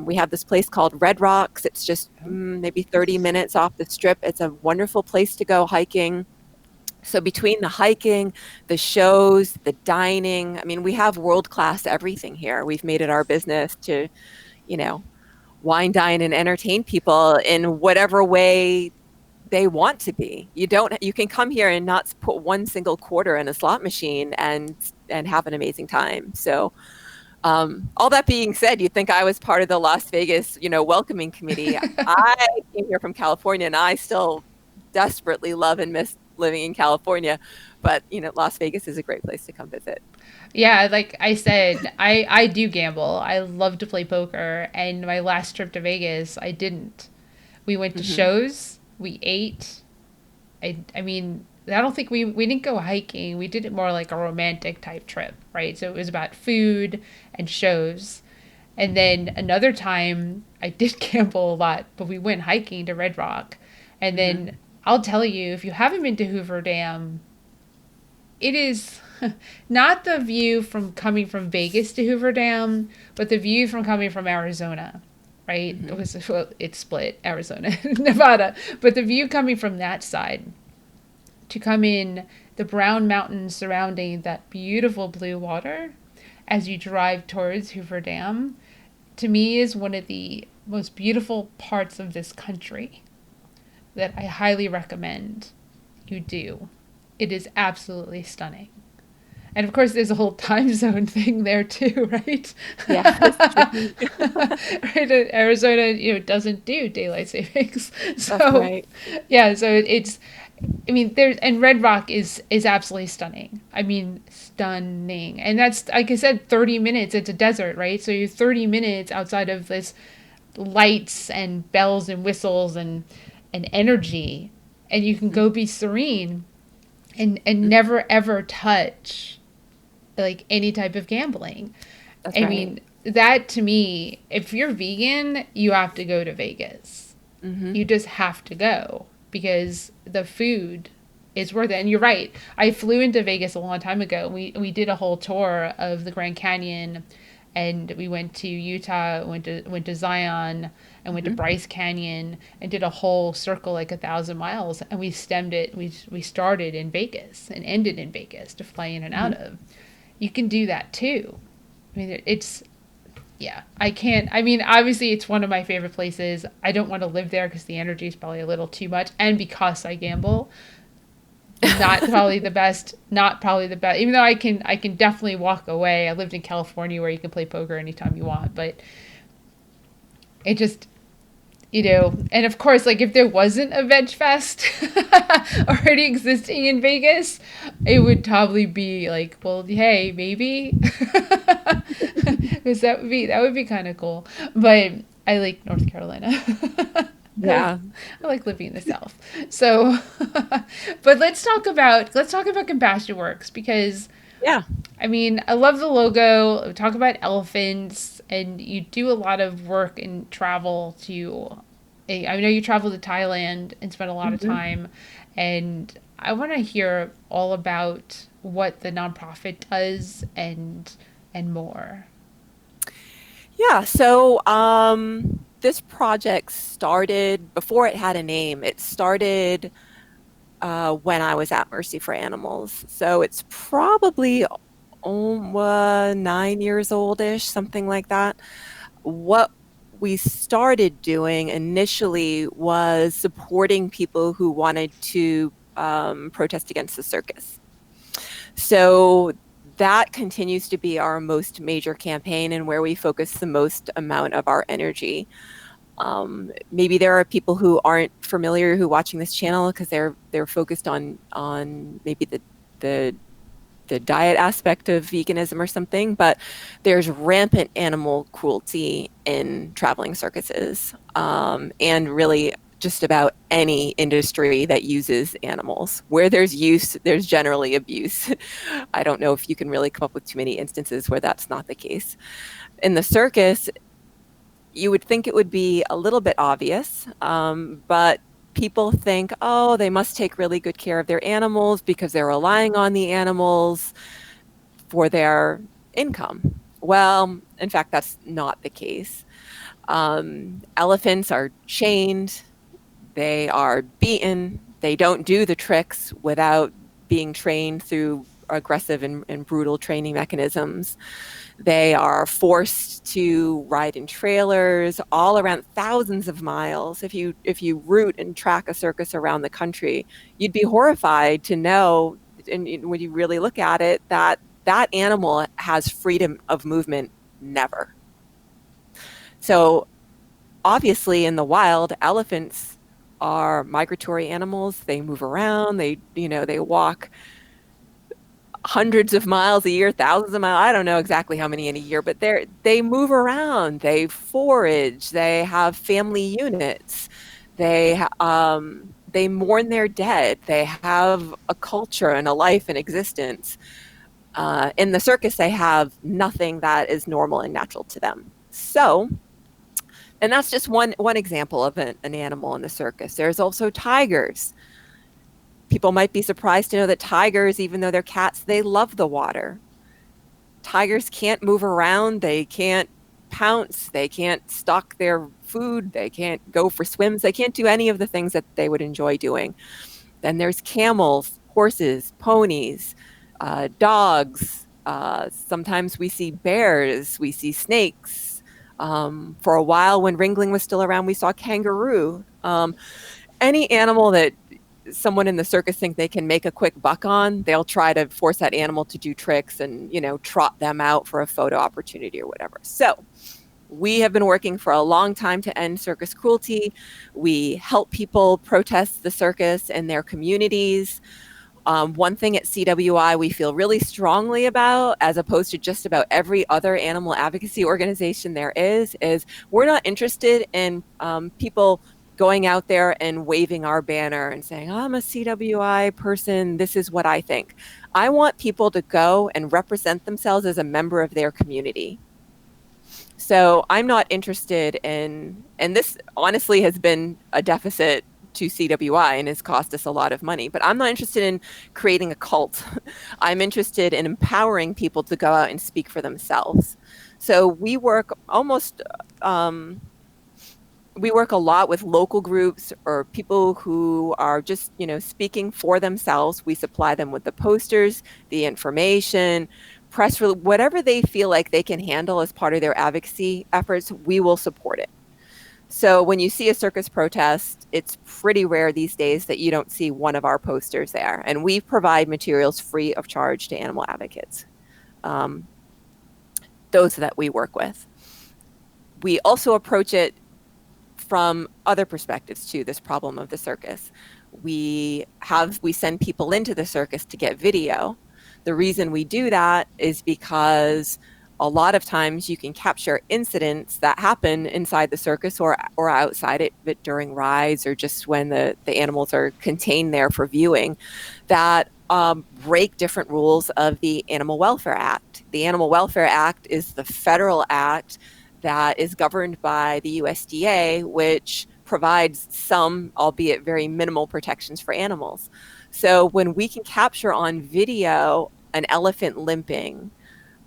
We have this place called Red Rocks. It's just maybe 30 minutes off the strip. It's a wonderful place to go hiking. So between the hiking, the shows, the dining, I mean, we have world-class everything here. We've made it our business to, you know, wine, dine, and entertain people in whatever way they want to be. You can come here and not put one single quarter in a slot machine and have an amazing time. So all that being said, you'd think I was part of the Las Vegas, welcoming committee. I came here from California, and I still desperately love and miss living in California. But Las Vegas is a great place to come visit. Yeah, like I said, I do gamble. I love to play poker, and my last trip to Vegas, I didn't. We went to Hmm. shows, we ate. I mean, I don't think we didn't go hiking. We did it more like a romantic type trip, right? So it was about food and shows. And then another time, I did gamble a lot, but we went hiking to Red Rock. And Hmm. then I'll tell you, if you haven't been to Hoover Dam, it is not the view from coming from Vegas to Hoover Dam, but the view from coming from Arizona, right? It Hmm. was well, it's split Arizona, Nevada, but the view coming from that side to come in the brown mountains surrounding that beautiful blue water as you drive towards Hoover Dam, to me is one of the most beautiful parts of this country that I highly recommend you do. It is absolutely stunning. And of course, there's a whole time zone thing there too, right? Yeah, it's tricky. Right, Arizona, doesn't do daylight savings, That's so right. yeah, so it's. I mean, there's and Red Rock is absolutely stunning. I mean, stunning, and that's like I said, 30 minutes. It's a desert, right? So you're 30 minutes outside of this lights and bells and whistles and energy, and you can go be serene and Mhm. never ever touch like any type of gambling. That's I right. mean, that to me, if you're vegan, you have to go to Vegas. Hmm. You just have to go because the food is worth it. And you're right. I flew into Vegas a long time ago. We did a whole tour of the Grand Canyon, and we went to Utah, went to Zion, and went to Hmm. Bryce Canyon, and did a whole circle like 1,000 miles. And we stemmed it. We started in Vegas and ended in Vegas to fly in and Hmm. out of. You can do that too. I mean, it's yeah, I can't. I mean, obviously, it's one of my favorite places. I don't want to live there because the energy is probably a little too much, and because I gamble, not probably the best. Not probably the best. Even though I can definitely walk away. I lived in California where you can play poker anytime you want, but it just and of course, like if there wasn't a Veg Fest already existing in Vegas, it would probably be like, well, hey, maybe, because that would be kind of cool. But I like North Carolina. I Yeah. like living in the South. So, but let's talk about Compassion Works because Yeah. I mean, I love the logo. We talk about elephants, and you do a lot of work and travel to. I know you traveled to Thailand and spent a lot of Hmm. time, and I want to hear all about what the nonprofit does and more. Yeah. So this project started before it had a name. It started when I was at Mercy for Animals. So it's probably 9 years oldish, something like that. What we started doing initially was supporting people who wanted to protest against the circus. So that continues to be our most major campaign and where we focus the most amount of our energy. Maybe there are people who aren't familiar who watching this channel because they're focused on maybe the the diet aspect of veganism or something, but there's rampant animal cruelty in traveling circuses, and really just about any industry that uses animals. Where there's use, there's generally abuse. I don't know if you can really come up with too many instances where that's not the case. In the circus, you would think it would be a little bit obvious, but people think, oh, they must take really good care of their animals because they're relying on the animals for their income. Well, in fact, that's not the case. Elephants are chained, they are beaten, they don't do the tricks without being trained through aggressive and brutal training mechanisms. They are forced to ride in trailers all around thousands of miles. If you route and track a circus around the country, you'd be horrified to know, and when you really look at it, that that animal has freedom of movement never. So obviously in the wild, elephants are migratory animals. They move around, they walk hundreds of miles a year, thousands of miles. I don't know exactly how many in a year, but they move around, they forage, they have family units, they mourn their dead, they have a culture and a life and existence. In the circus, they have nothing that is normal and natural to them. So, and that's just one example of an animal in the circus. There's also tigers. People might be surprised to know that tigers, even though they're cats, they love the water. Tigers can't move around, they can't pounce, they can't stalk their food, they can't go for swims, they can't do any of the things that they would enjoy doing. Then there's camels, horses, ponies, dogs. Sometimes we see bears, we see snakes. For a while, when Ringling was still around, we saw kangaroo. Any animal that someone in the circus think they can make a quick buck on, they'll try to force that animal to do tricks and, trot them out for a photo opportunity or whatever. So we have been working for a long time to end circus cruelty. We help people protest the circus in their communities. One thing at CWI we feel really strongly about, as opposed to just about every other animal advocacy organization there is we're not interested in people going out there and waving our banner and saying, I'm a CWI person, this is what I think. I want people to go and represent themselves as a member of their community. So I'm not interested in, and this honestly has been a deficit to CWI and has cost us a lot of money, but I'm not interested in creating a cult. I'm interested in empowering people to go out and speak for themselves. So we work a lot with local groups or people who are just, speaking for themselves. We supply them with the posters, the information, press release, whatever they feel like they can handle as part of their advocacy efforts, we will support it. So when you see a circus protest, it's pretty rare these days that you don't see one of our posters there. And we provide materials free of charge to animal advocates, those that we work with. We also approach it from other perspectives too, this problem of the circus. We send people into the circus to get video. The reason we do that is because a lot of times you can capture incidents that happen inside the circus or outside it during rides or just when the animals are contained there for viewing that break different rules of the Animal Welfare Act. The Animal Welfare Act is the federal act that is governed by the USDA, which provides some, albeit very minimal, protections for animals. So when we can capture on video an elephant limping,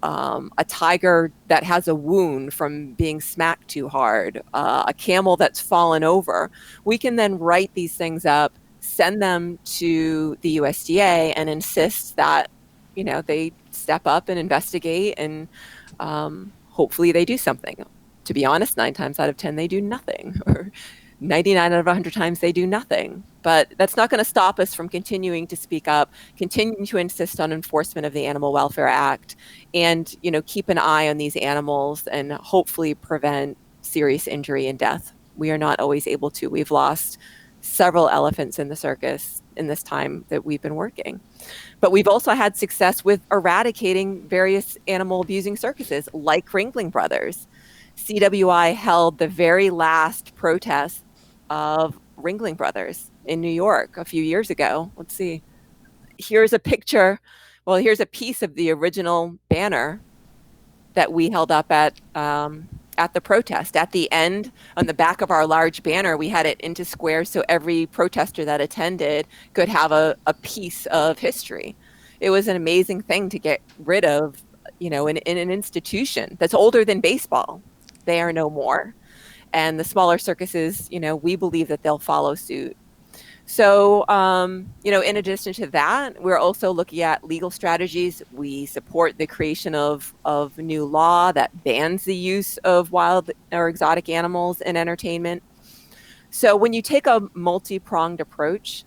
a tiger that has a wound from being smacked too hard, a camel that's fallen over, we can then write these things up, send them to the USDA and insist that, they step up and investigate and hopefully they do something. To be honest, 9 times out of 10, they do nothing, or 99 out of 100 times they do nothing. But that's not going to stop us from continuing to speak up, continuing to insist on enforcement of the Animal Welfare Act, and keep an eye on these animals and hopefully prevent serious injury and death. We are not always able to. We've lost several elephants in the circus in this time that we've been working. But we've also had success with eradicating various animal abusing circuses like Ringling Brothers. CWI held the very last protest of Ringling Brothers in New York a few years ago. Let's see. Here's a picture. Well, here's a piece of the original banner that we held up at at the protest. At the end, on the back of our large banner, we had it into squares so every protester that attended could have a piece of history. It was an amazing thing to get rid of, in an institution that's older than baseball. They are no more. And the smaller circuses, we believe that they'll follow suit. So, in addition to that, we're also looking at legal strategies. We support the creation of new law that bans the use of wild or exotic animals in entertainment. So when you take a multi-pronged approach,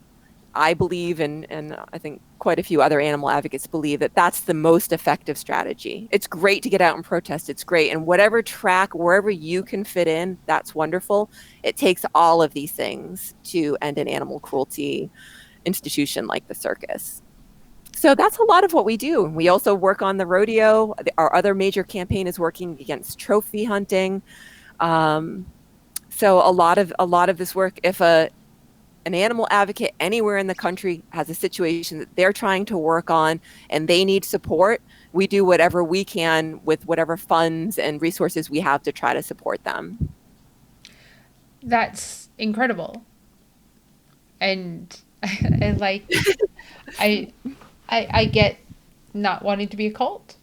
I believe, and I think quite a few other animal advocates believe, that that's the most effective strategy. It's great to get out and protest. It's great. And whatever track, wherever you can fit in, that's wonderful. It takes all of these things to end an animal cruelty institution like the circus. So that's a lot of what we do. We also work on the rodeo. Our other major campaign is working against trophy hunting. Um, so a lot of this work, if an animal advocate anywhere in the country has a situation that they're trying to work on and they need support, we do whatever we can with whatever funds and resources we have to try to support them. That's incredible. And I like I I get not wanting to be a cult.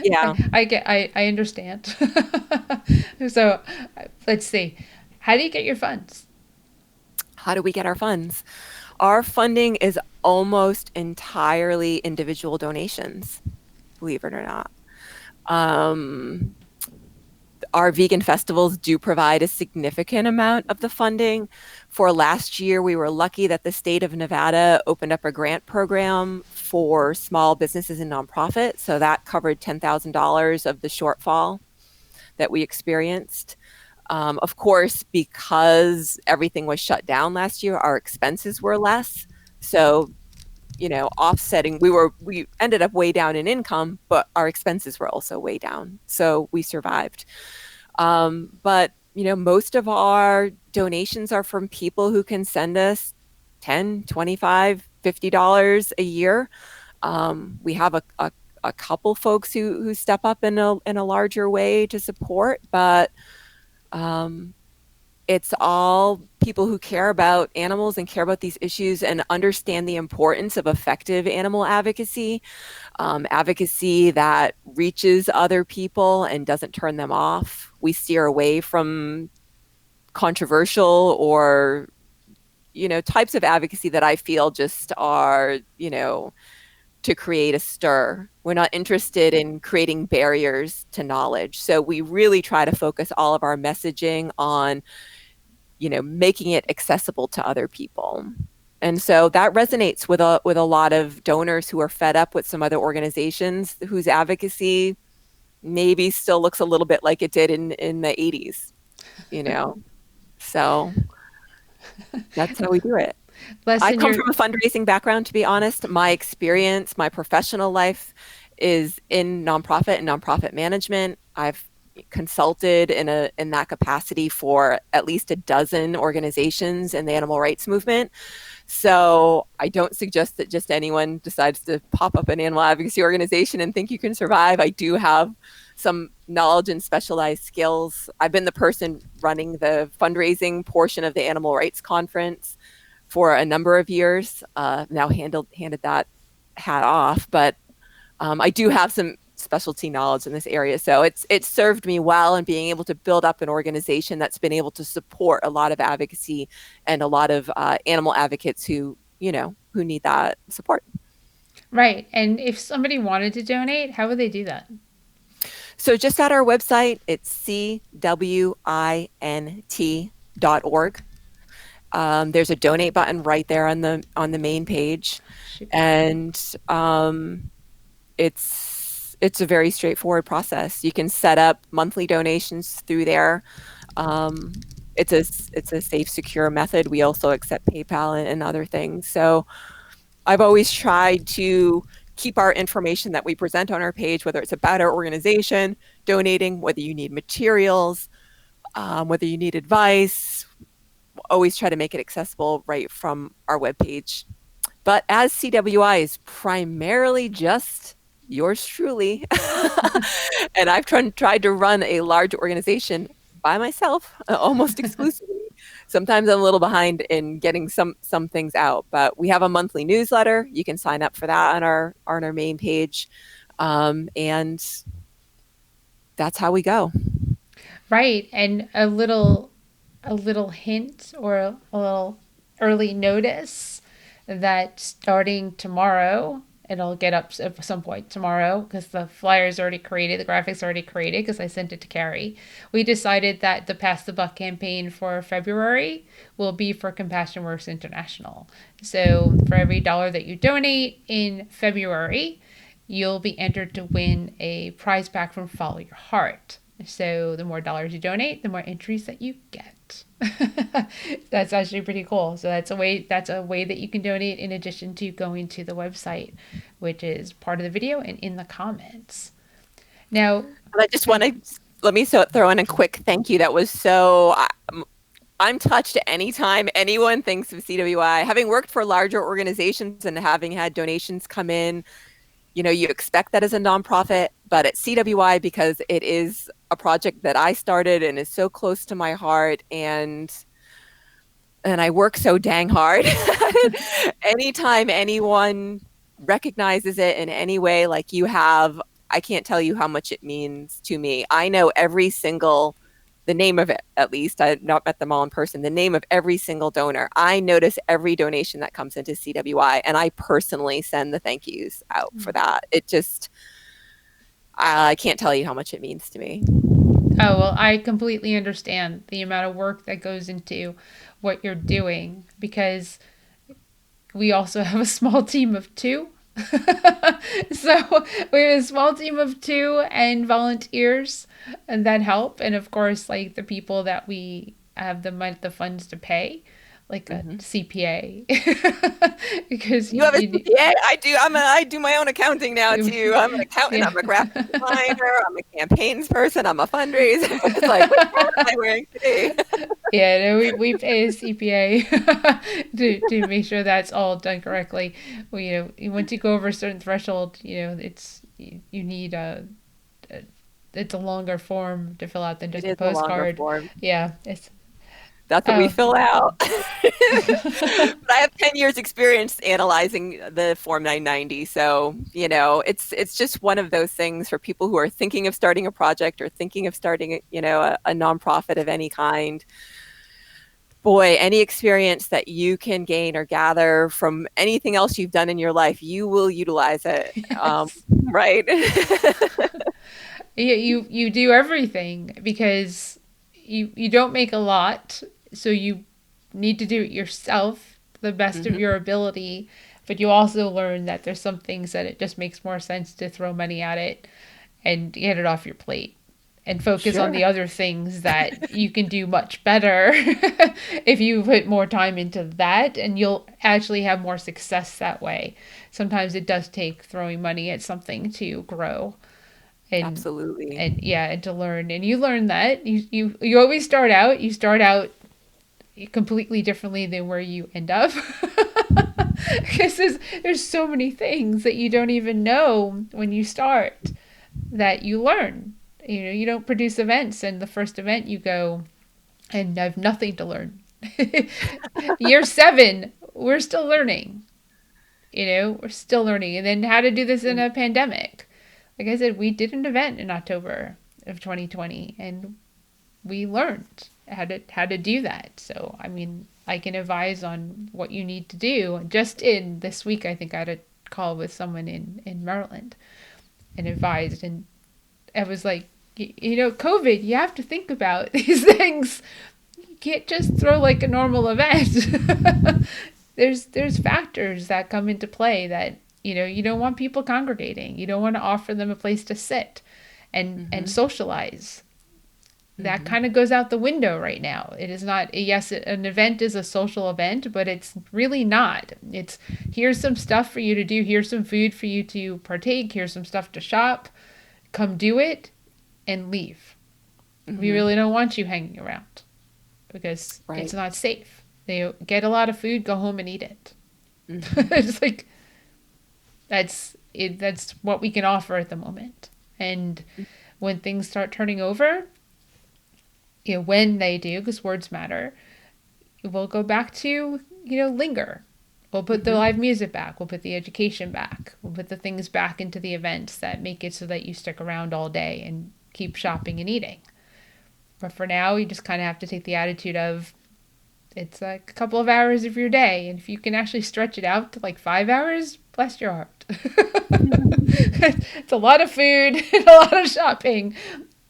Yeah. I understand. So let's see. How do you get your funds? How do we get our funds? Our funding is almost entirely individual donations, believe it or not. Um, our vegan festivals do provide a significant amount of the funding. For last year, we were lucky that the state of Nevada opened up a grant program for small businesses and nonprofits. So that covered $10,000 of the shortfall that we experienced. Of course, because everything was shut down last year, our expenses were less. So, offsetting, we ended up way down in income, but our expenses were also way down. So we survived. But most of our donations are from people who can send us 10, 25, $50 a year. We have a couple folks who step up in a larger way to support, but um, it's all people who care about animals and care about these issues and understand the importance of effective animal advocacy, advocacy that reaches other people and doesn't turn them off. We steer away from controversial or, types of advocacy that I feel just are, to create a stir. We're not interested in creating barriers to knowledge. So we really try to focus all of our messaging on, making it accessible to other people. And so that resonates with a lot of donors who are fed up with some other organizations whose advocacy maybe still looks a little bit like it did in the 80s, you know. So that's how we do it. I Lesson come you're from a fundraising background, to be honest. My experience, my professional life is in nonprofit and nonprofit management. I've consulted in that capacity for at least a dozen organizations in the animal rights movement. So I don't suggest that just anyone decides to pop up an animal advocacy organization and think you can survive. I do have some knowledge and specialized skills. I've been the person running the fundraising portion of the animal rights conference for a number of years. Now handed that hat off, but I do have some specialty knowledge in this area. So it's served me well in being able to build up an organization that's been able to support a lot of advocacy and a lot of animal advocates who need that support. right. And if somebody wanted to donate, how would they do that? So just at our website, it's cwint.org. There's a donate button right there on the main page, Super. and it's a very straightforward process. You can set up monthly donations through there. Um, it's a safe, secure method. We also accept PayPal and other things. So I've always tried to keep our information that we present on our page, whether it's about our organization, donating, whether you need materials, whether you need advice, always try to make it accessible right from our webpage. But as CWI is primarily just yours truly. And I've tried to run a large organization by myself, almost exclusively. Sometimes I'm a little behind in getting some things out, but we have a monthly newsletter. You can sign up for that on our main page, and that's how we go. Right. And a little hint or a little early notice that starting tomorrow, it'll get up at some point tomorrow because the flyer's already created, the graphics already created because I sent it to Carrie. We decided that the Pass the Buck campaign for February will be for CompassionWorks International. So for every dollar that you donate in February, you'll be entered to win a prize pack from Follow Your Heart. So the more dollars you donate, the more entries that you get. That's actually pretty cool. So that's a way that you can donate in addition to going to the website, which is part of the video and in the comments. Now, And I just want to let me throw in a quick thank you. That was so. I'm touched anytime anyone thinks of CWI. Having worked for larger organizations and having had donations come in, you expect that as a nonprofit, but at CWI, because it is a project that I started and is so close to my heart, and I work so dang hard. Anytime anyone recognizes it in any way like you have, I can't tell you how much it means to me. I know the name of it, at least. I've not met them all in person. The name of every single donor. I notice every donation that comes into CWI, and I personally send the thank yous out for that. It just, I can't tell you how much it means to me. oh, well, I completely understand the amount of work that goes into what you're doing because we also have a small team of two. So we have a small team of two and volunteers and that help. And of course, like the people that we have the funds to pay, like a Mm-hmm. CPA, because You have a CPA? I do. I do my own accounting now too. I'm an accountant. yeah. I'm a graphic designer. I'm a campaigns person. I'm a fundraiser. It's like, which hat am I wearing today? Yeah, no, we pay a CPA to make sure that's all done correctly. Well, once you go over a certain threshold, you need a it's a longer form to fill out than It just a is a longer postcard. form. Yeah, it's That's what we oh. fill out. But I have 10 years experience analyzing the Form 990. So, it's just one of those things for people who are thinking of starting a project or thinking of starting, a nonprofit of any kind. Boy, any experience that you can gain or gather from anything else you've done in your life, you will utilize it. Yes. Right? You do everything because you don't make a lot, so you need to do it yourself to the best of Hmm. your ability. But you also learn that there's some things that it just makes more sense to throw money at it and get it off your plate and focus on Sure. the other things that you can do much better if you put more time into that, and you'll actually have more success that way. Sometimes it does take throwing money at something to grow and Absolutely. yeah, and to learn. And you learn that you always start out completely differently than where you end up. Because there's so many things that you don't even know when you start that you learn. You don't produce events, and the first event you go and have nothing to learn. Year 7, we're still learning. We're still learning. And then how to do this in a pandemic. Like I said, we did an event in October of 2020, and we learned how to do that. So, I mean, I can advise on what you need to do. Just in this week, I think I had a call with someone in Maryland and advised, and I was like, COVID, you have to think about these things. You can't just throw like a normal event. There's factors that come into play that you don't want people congregating. You don't want to offer them a place to sit and Hmm. socialize. That Hmm. kind of goes out the window right now. It is not, yes, an event is a social event, but it's really not. It's here's some stuff for you to do, here's some food for you to partake, here's some stuff to shop, come do it and leave. We Hmm. really don't want you hanging around because it's Right. not safe. They get a lot of food, go home and eat it. Hmm. It's like That's what we can offer at the moment. And when things start turning over, when they do, because words matter, we'll go back to, linger. We'll put the Mm-hmm. live music back. We'll put the education back. We'll put the things back into the events that make it so that you stick around all day and keep shopping and eating. But for now, you just kind of have to take the attitude of it's like a couple of hours of your day. And if you can actually stretch it out to like 5 hours, bless your heart. It's a lot of food and a lot of shopping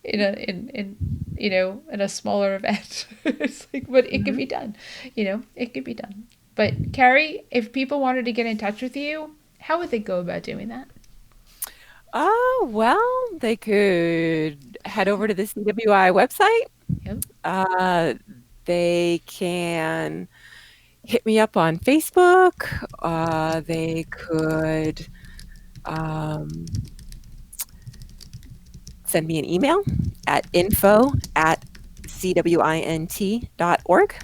in a smaller event. It's like, but it could Mm-hmm. be done. It could be done. But Carrie, if people wanted to get in touch with you, how would they go about doing that? Oh, well, they could head over to the CWI website. Yep. Uh, they can hit me up on Facebook. They could um, send me an email at info@cwint.org.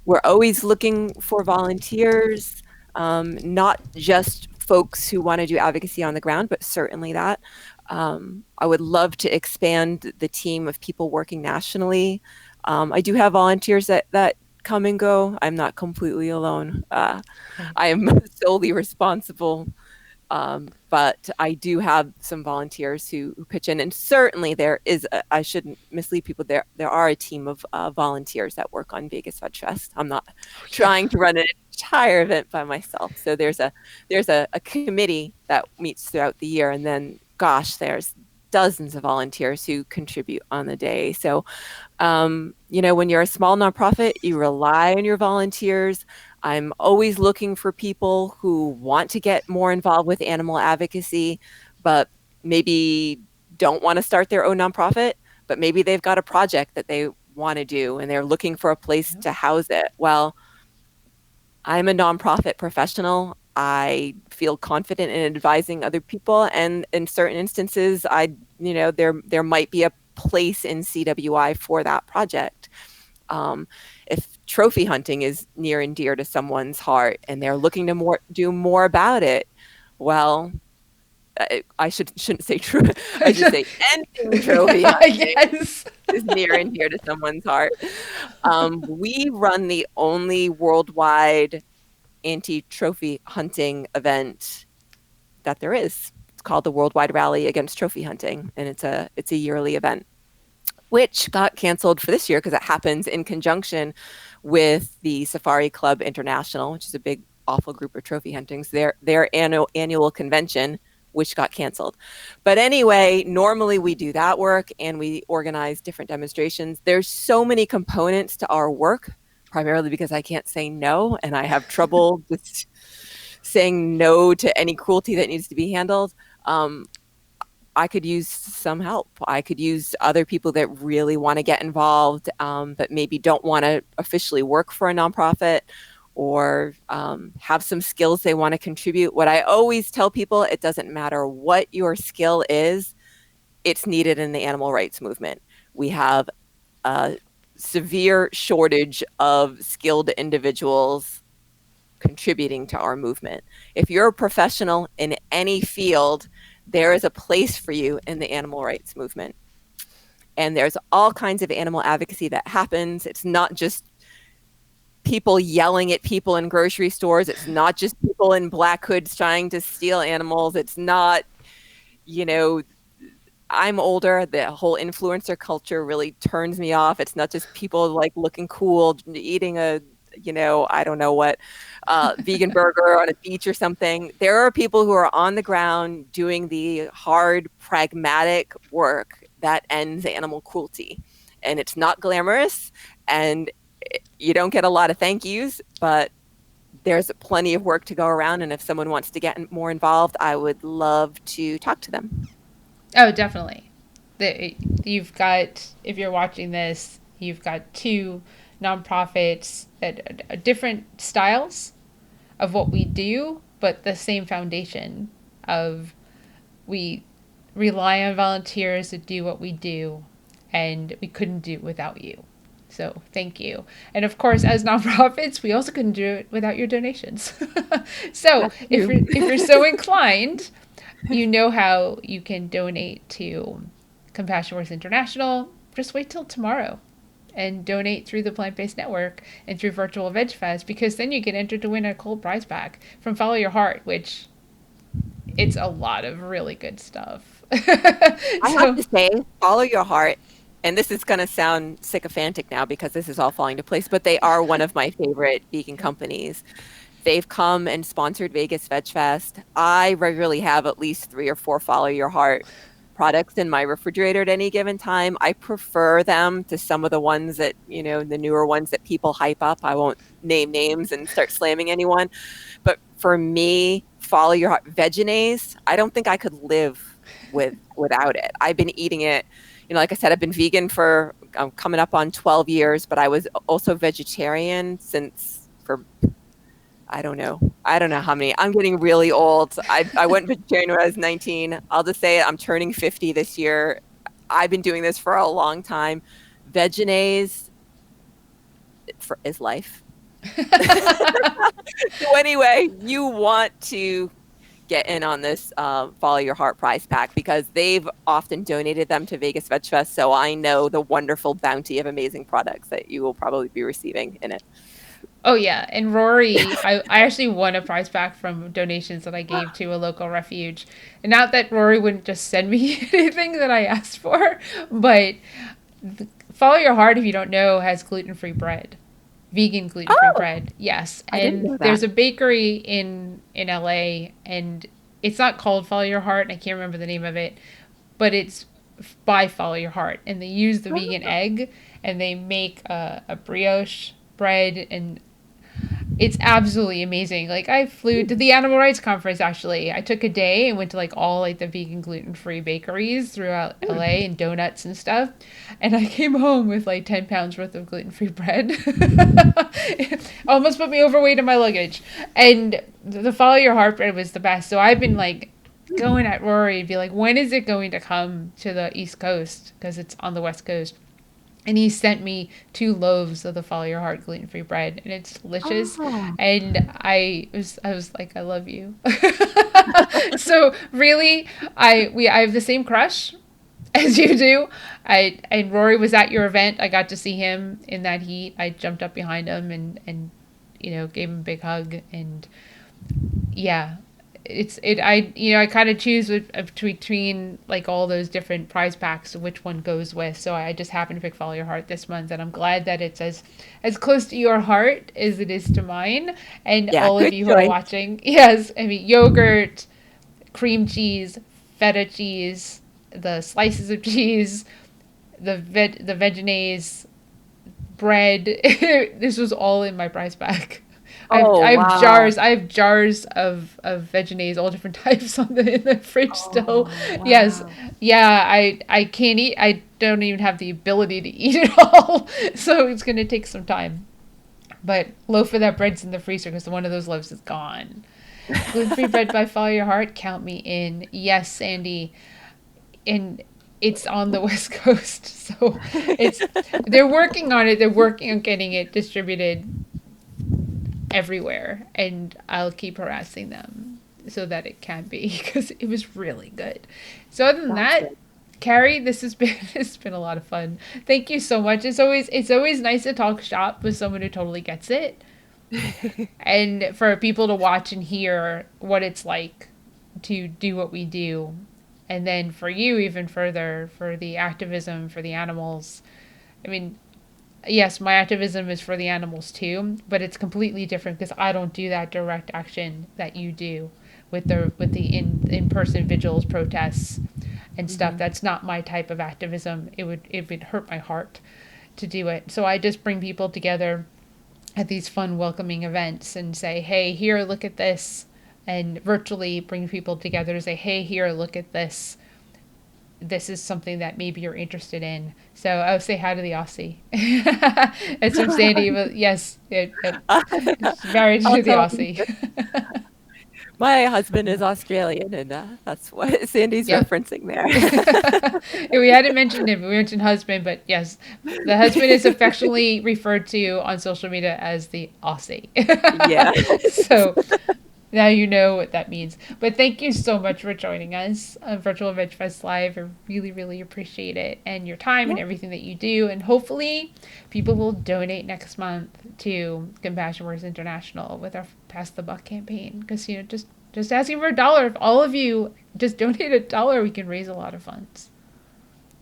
We're always looking for volunteers, not just folks who want to do advocacy on the ground, but certainly that. I would love to expand the team of people working nationally. I do have volunteers that come and go. I'm not completely alone. Right. I am solely responsible, but I do have some volunteers who pitch in, and certainly there is. I shouldn't mislead people. There are a team of volunteers that work on Vegas Vegfest. I'm not Oh yeah. trying to run an entire event by myself. So there's a committee that meets throughout the year, and then gosh, there's dozens of volunteers who contribute on the day. So when you're a small nonprofit, you rely on your volunteers. I'm always looking for people who want to get more involved with animal advocacy, but maybe don't want to start their own nonprofit, but maybe they've got a project that they want to do and they're looking for a place Yep. to house it. Well, I'm a nonprofit professional. I feel confident in advising other people, and in certain instances, there might be a place in CWI for that project. Um, if trophy hunting is near and dear to someone's heart, and they're looking to do more about it, well, I shouldn't say true. I should say ending trophy hunting Yes. is near and dear to someone's heart. We run the only worldwide anti-trophy hunting event that there is. It's called the Worldwide Rally Against Trophy Hunting, and it's a yearly event, which got canceled for this year because it happens in conjunction with the Safari Club International, which is a big, awful group of trophy huntings. Their annual convention, which got canceled. But anyway, normally we do that work and we organize different demonstrations. There's so many components to our work, primarily because I can't say no, and I have trouble just saying no to any cruelty that needs to be handled. I could use some help. I could use other people that really want to get involved, but maybe don't want to officially work for a nonprofit, or have some skills they want to contribute. What I always tell people, it doesn't matter what your skill is, it's needed in the animal rights movement. We have a severe shortage of skilled individuals contributing to our movement. If you're a professional in any field, there is a place for you in the animal rights movement. And there's all kinds of animal advocacy that happens. It's not just people yelling at people in grocery stores. It's not just people in black hoods trying to steal animals. It's not, you know, I'm older. The whole influencer culture really turns me off. It's not just people like looking cool, eating I don't know what, vegan burger on a beach or something. There are people who are on the ground doing the hard, pragmatic work that ends animal cruelty. And it's not glamorous, and you don't get a lot of thank yous, but there's plenty of work to go around. And if someone wants to get more involved, I would love to talk to them. Oh, definitely. You've got, if you're watching this, you've got two nonprofits that are different styles of what we do, but the same foundation of we rely on volunteers to do what we do, and we couldn't do it without you. So thank you. And of course, as nonprofits, we also couldn't do it without your donations. So That's true. if you're so inclined, you know how you can donate to CompassionWorks International. Just wait till tomorrow and donate through the Plant Based Network and through Virtual Veg Fest, because then you get entered to win a cool prize pack from Follow Your Heart, which it's a lot of really good stuff. I have So, to say, follow your heart. And this is going to sound sycophantic now because this is all falling into place, but they are one of my favorite vegan companies. They've come and sponsored Vegas Vegfest. I regularly have at least 3 or 4 Follow Your Heart products in my refrigerator at any given time. I prefer them to some of the ones that, the newer ones that people hype up. I won't name names and start slamming anyone. But for me, Follow Your Heart Vegenaise, I don't think I could live without it. I've been eating it. Like I said, I've been vegan for coming up on 12 years, but I was also vegetarian since for I don't know. I don't know how many. I'm getting really old. I went vegetarian when I was 19. I'll just say it, I'm turning 50 this year. I've been doing this for a long time. Vegenaise is life. So anyway, you want to get in on this Follow Your Heart prize pack because they've often donated them to Vegas Veg Fest. So I know the wonderful bounty of amazing products that you will probably be receiving in it. oh yeah, and Rory, I actually won a prize pack from donations that I gave to a local refuge. And not that Rory wouldn't just send me anything that I asked for, but Follow Your Heart, if you don't know, has gluten-free bread. Vegan gluten-free Oh, bread. Yes. I didn't And know that. there's a bakery in LA, and it's not called Follow Your Heart, and I can't remember the name of it, but it's by Follow Your Heart, and they use the vegan egg, and they make a brioche bread, and it's absolutely amazing. Like, I flew to the animal rights conference, actually. I took a day and went to like all like the vegan gluten-free bakeries throughout Hmm. LA and donuts and stuff. And I came home with like 10 pounds worth of gluten-free bread. Almost put me overweight in my luggage. And the Follow Your Heart bread was the best. So I've been like going at Rory and be like, when is it going to come to the East Coast? Because it's on the West Coast. And he sent me 2 loaves of the Follow Your Heart gluten free bread, and it's delicious. Oh. And I was like, I love you. So really, I have the same crush as you do. I and Rory was at your event. I got to see him in that heat. I jumped up behind him and gave him a big hug, and yeah, I kind of choose between like all those different prize packs which one goes with. So I just happened to pick Follow Your Heart this month, and I'm glad that it's as close to your heart as it is to mine. And Yeah, all of good you who are choice. watching, yes, I mean yogurt, cream cheese, feta cheese, the slices of cheese, the Vegenaise bread. This was all in my prize pack. Oh, I have wow. jars. I have jars of Vegenaise, all different types on the in the fridge still. Oh, Yes, wow. yeah. I can't eat. I don't even have the ability to eat it all, so it's gonna take some time. But loaf of that bread's in the freezer because one of those loaves is gone. Gluten free bread by Follow Your Heart. Count me in. Yes, Sandy. And it's on the West Coast, so it's they're working on it. They're working on getting it distributed everywhere, and I'll keep harassing them so that it can be because it was really good. So other than That's that, Carrie, this has been it's been a lot of fun. Thank you so much. It's always nice to talk shop with someone who totally gets it, good. and for people to watch and hear what it's like to do what we do, and then for you even further for the activism for the animals. I mean, yes, my activism is for the animals too, but it's completely different because I don't do that direct action that you do with the in person vigils, protests, and stuff. Mhm. That's not my type of activism. It would hurt my heart to do it. So I just bring people together at these fun, welcoming events and say, "Hey, here, look at this," and virtually bring people together to say, "Hey, here, look at this. This is something that maybe you're interested in." So I would say hi to the Aussie. It's from Sandy, but yes, it's married I'll to the tell Aussie. My husband is Australian, and that's what Sandy's Yep. referencing there. We hadn't mentioned him. We mentioned husband, but yes, the husband is affectionately referred to on social media as the Aussie. Yeah. So now you know what that means. But thank you so much for joining us on Virtual Veg Fest Live. I really, really appreciate it and your time Yeah. and everything that you do. And hopefully, people will donate next month to CompassionWorks International with our Pass the Buck campaign. Because, just asking for $1. If all of you just donate $1, we can raise a lot of funds.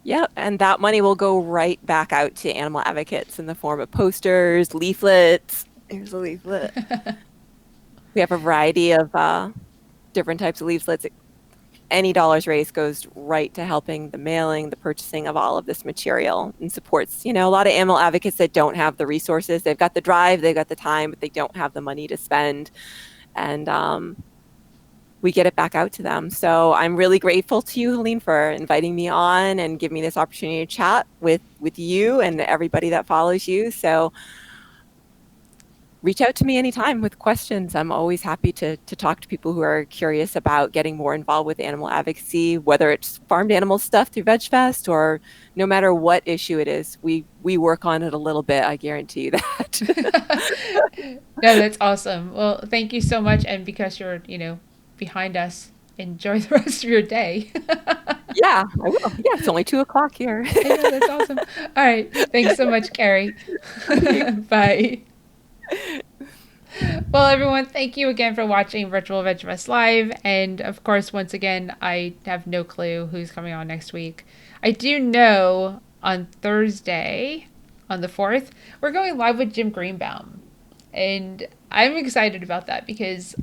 Yeah, and that money will go right back out to animal advocates in the form of posters, leaflets. Here's a leaflet. We have a variety of different types of leaflets. Any dollars raised goes right to helping the mailing, the purchasing of all of this material and supports, a lot of animal advocates that don't have the resources. They've got the drive, they've got the time, but they don't have the money to spend. And we get it back out to them. So I'm really grateful to you, Helene, for inviting me on and giving me this opportunity to chat with you and everybody that follows you. So reach out to me anytime with questions. I'm always happy to talk to people who are curious about getting more involved with animal advocacy, whether it's farmed animal stuff through VegFest or no matter what issue it is. We work on it a little bit, I guarantee you that. No, that's awesome. Well, thank you so much. And because you're, behind us, enjoy the rest of your day. Yeah, I will. Yeah, it's only 2 o'clock here. I know, that's awesome. All right. Thanks so much, Carrie. Okay. Bye. Well, everyone, thank you again for watching Virtual Veg Fest Live. And of course, once again, I have no clue who's coming on next week. I do know on Thursday, on the 4th, we're going live with Jim Greenbaum. And I'm excited about that because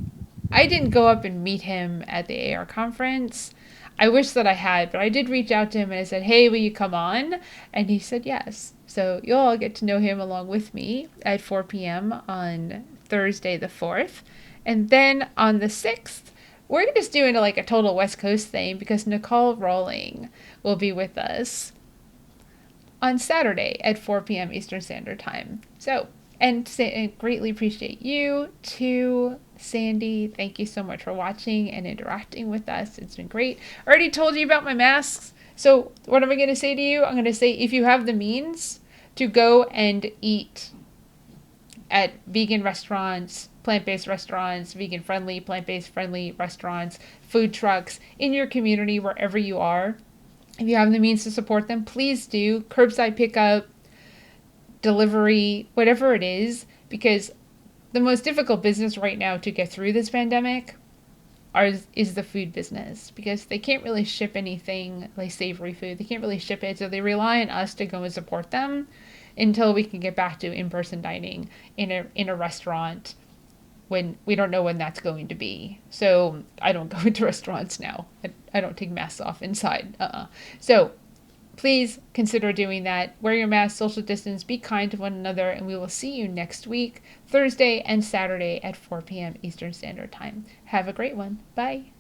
I didn't go up and meet him at the AR conference. I wish that I had, but I did reach out to him and I said, "Hey, will you come on?" And he said yes. So you'll all get to know him along with me at 4 p.m. on Thursday the 4th. And then on the 6th, we're just doing like a total West Coast thing because Nicole Rowling will be with us on Saturday at 4 p.m. Eastern Standard Time. So, and greatly appreciate you too, Sandy. Thank you so much for watching and interacting with us. It's been great. I already told you about my masks. So, what am I going to say to you? I'm going to say if you have the means to go and eat at vegan restaurants, plant-based restaurants, vegan friendly, plant-based friendly restaurants, food trucks in your community, wherever you are, if you have the means to support them, please do. Curbside pickup, delivery, whatever it is, because the most difficult business right now to get through this pandemic is the food business, because they can't really ship anything like savory food. They can't really ship it, so they rely on us to go and support them until we can get back to in-person dining in a restaurant, when we don't know when that's going to be. So I don't go into restaurants now. I don't take masks off inside. So please consider doing that. Wear your mask, social distance, be kind to one another, and we will see you next week, Thursday and Saturday at 4 p.m. Eastern Standard Time. Have a great one. Bye.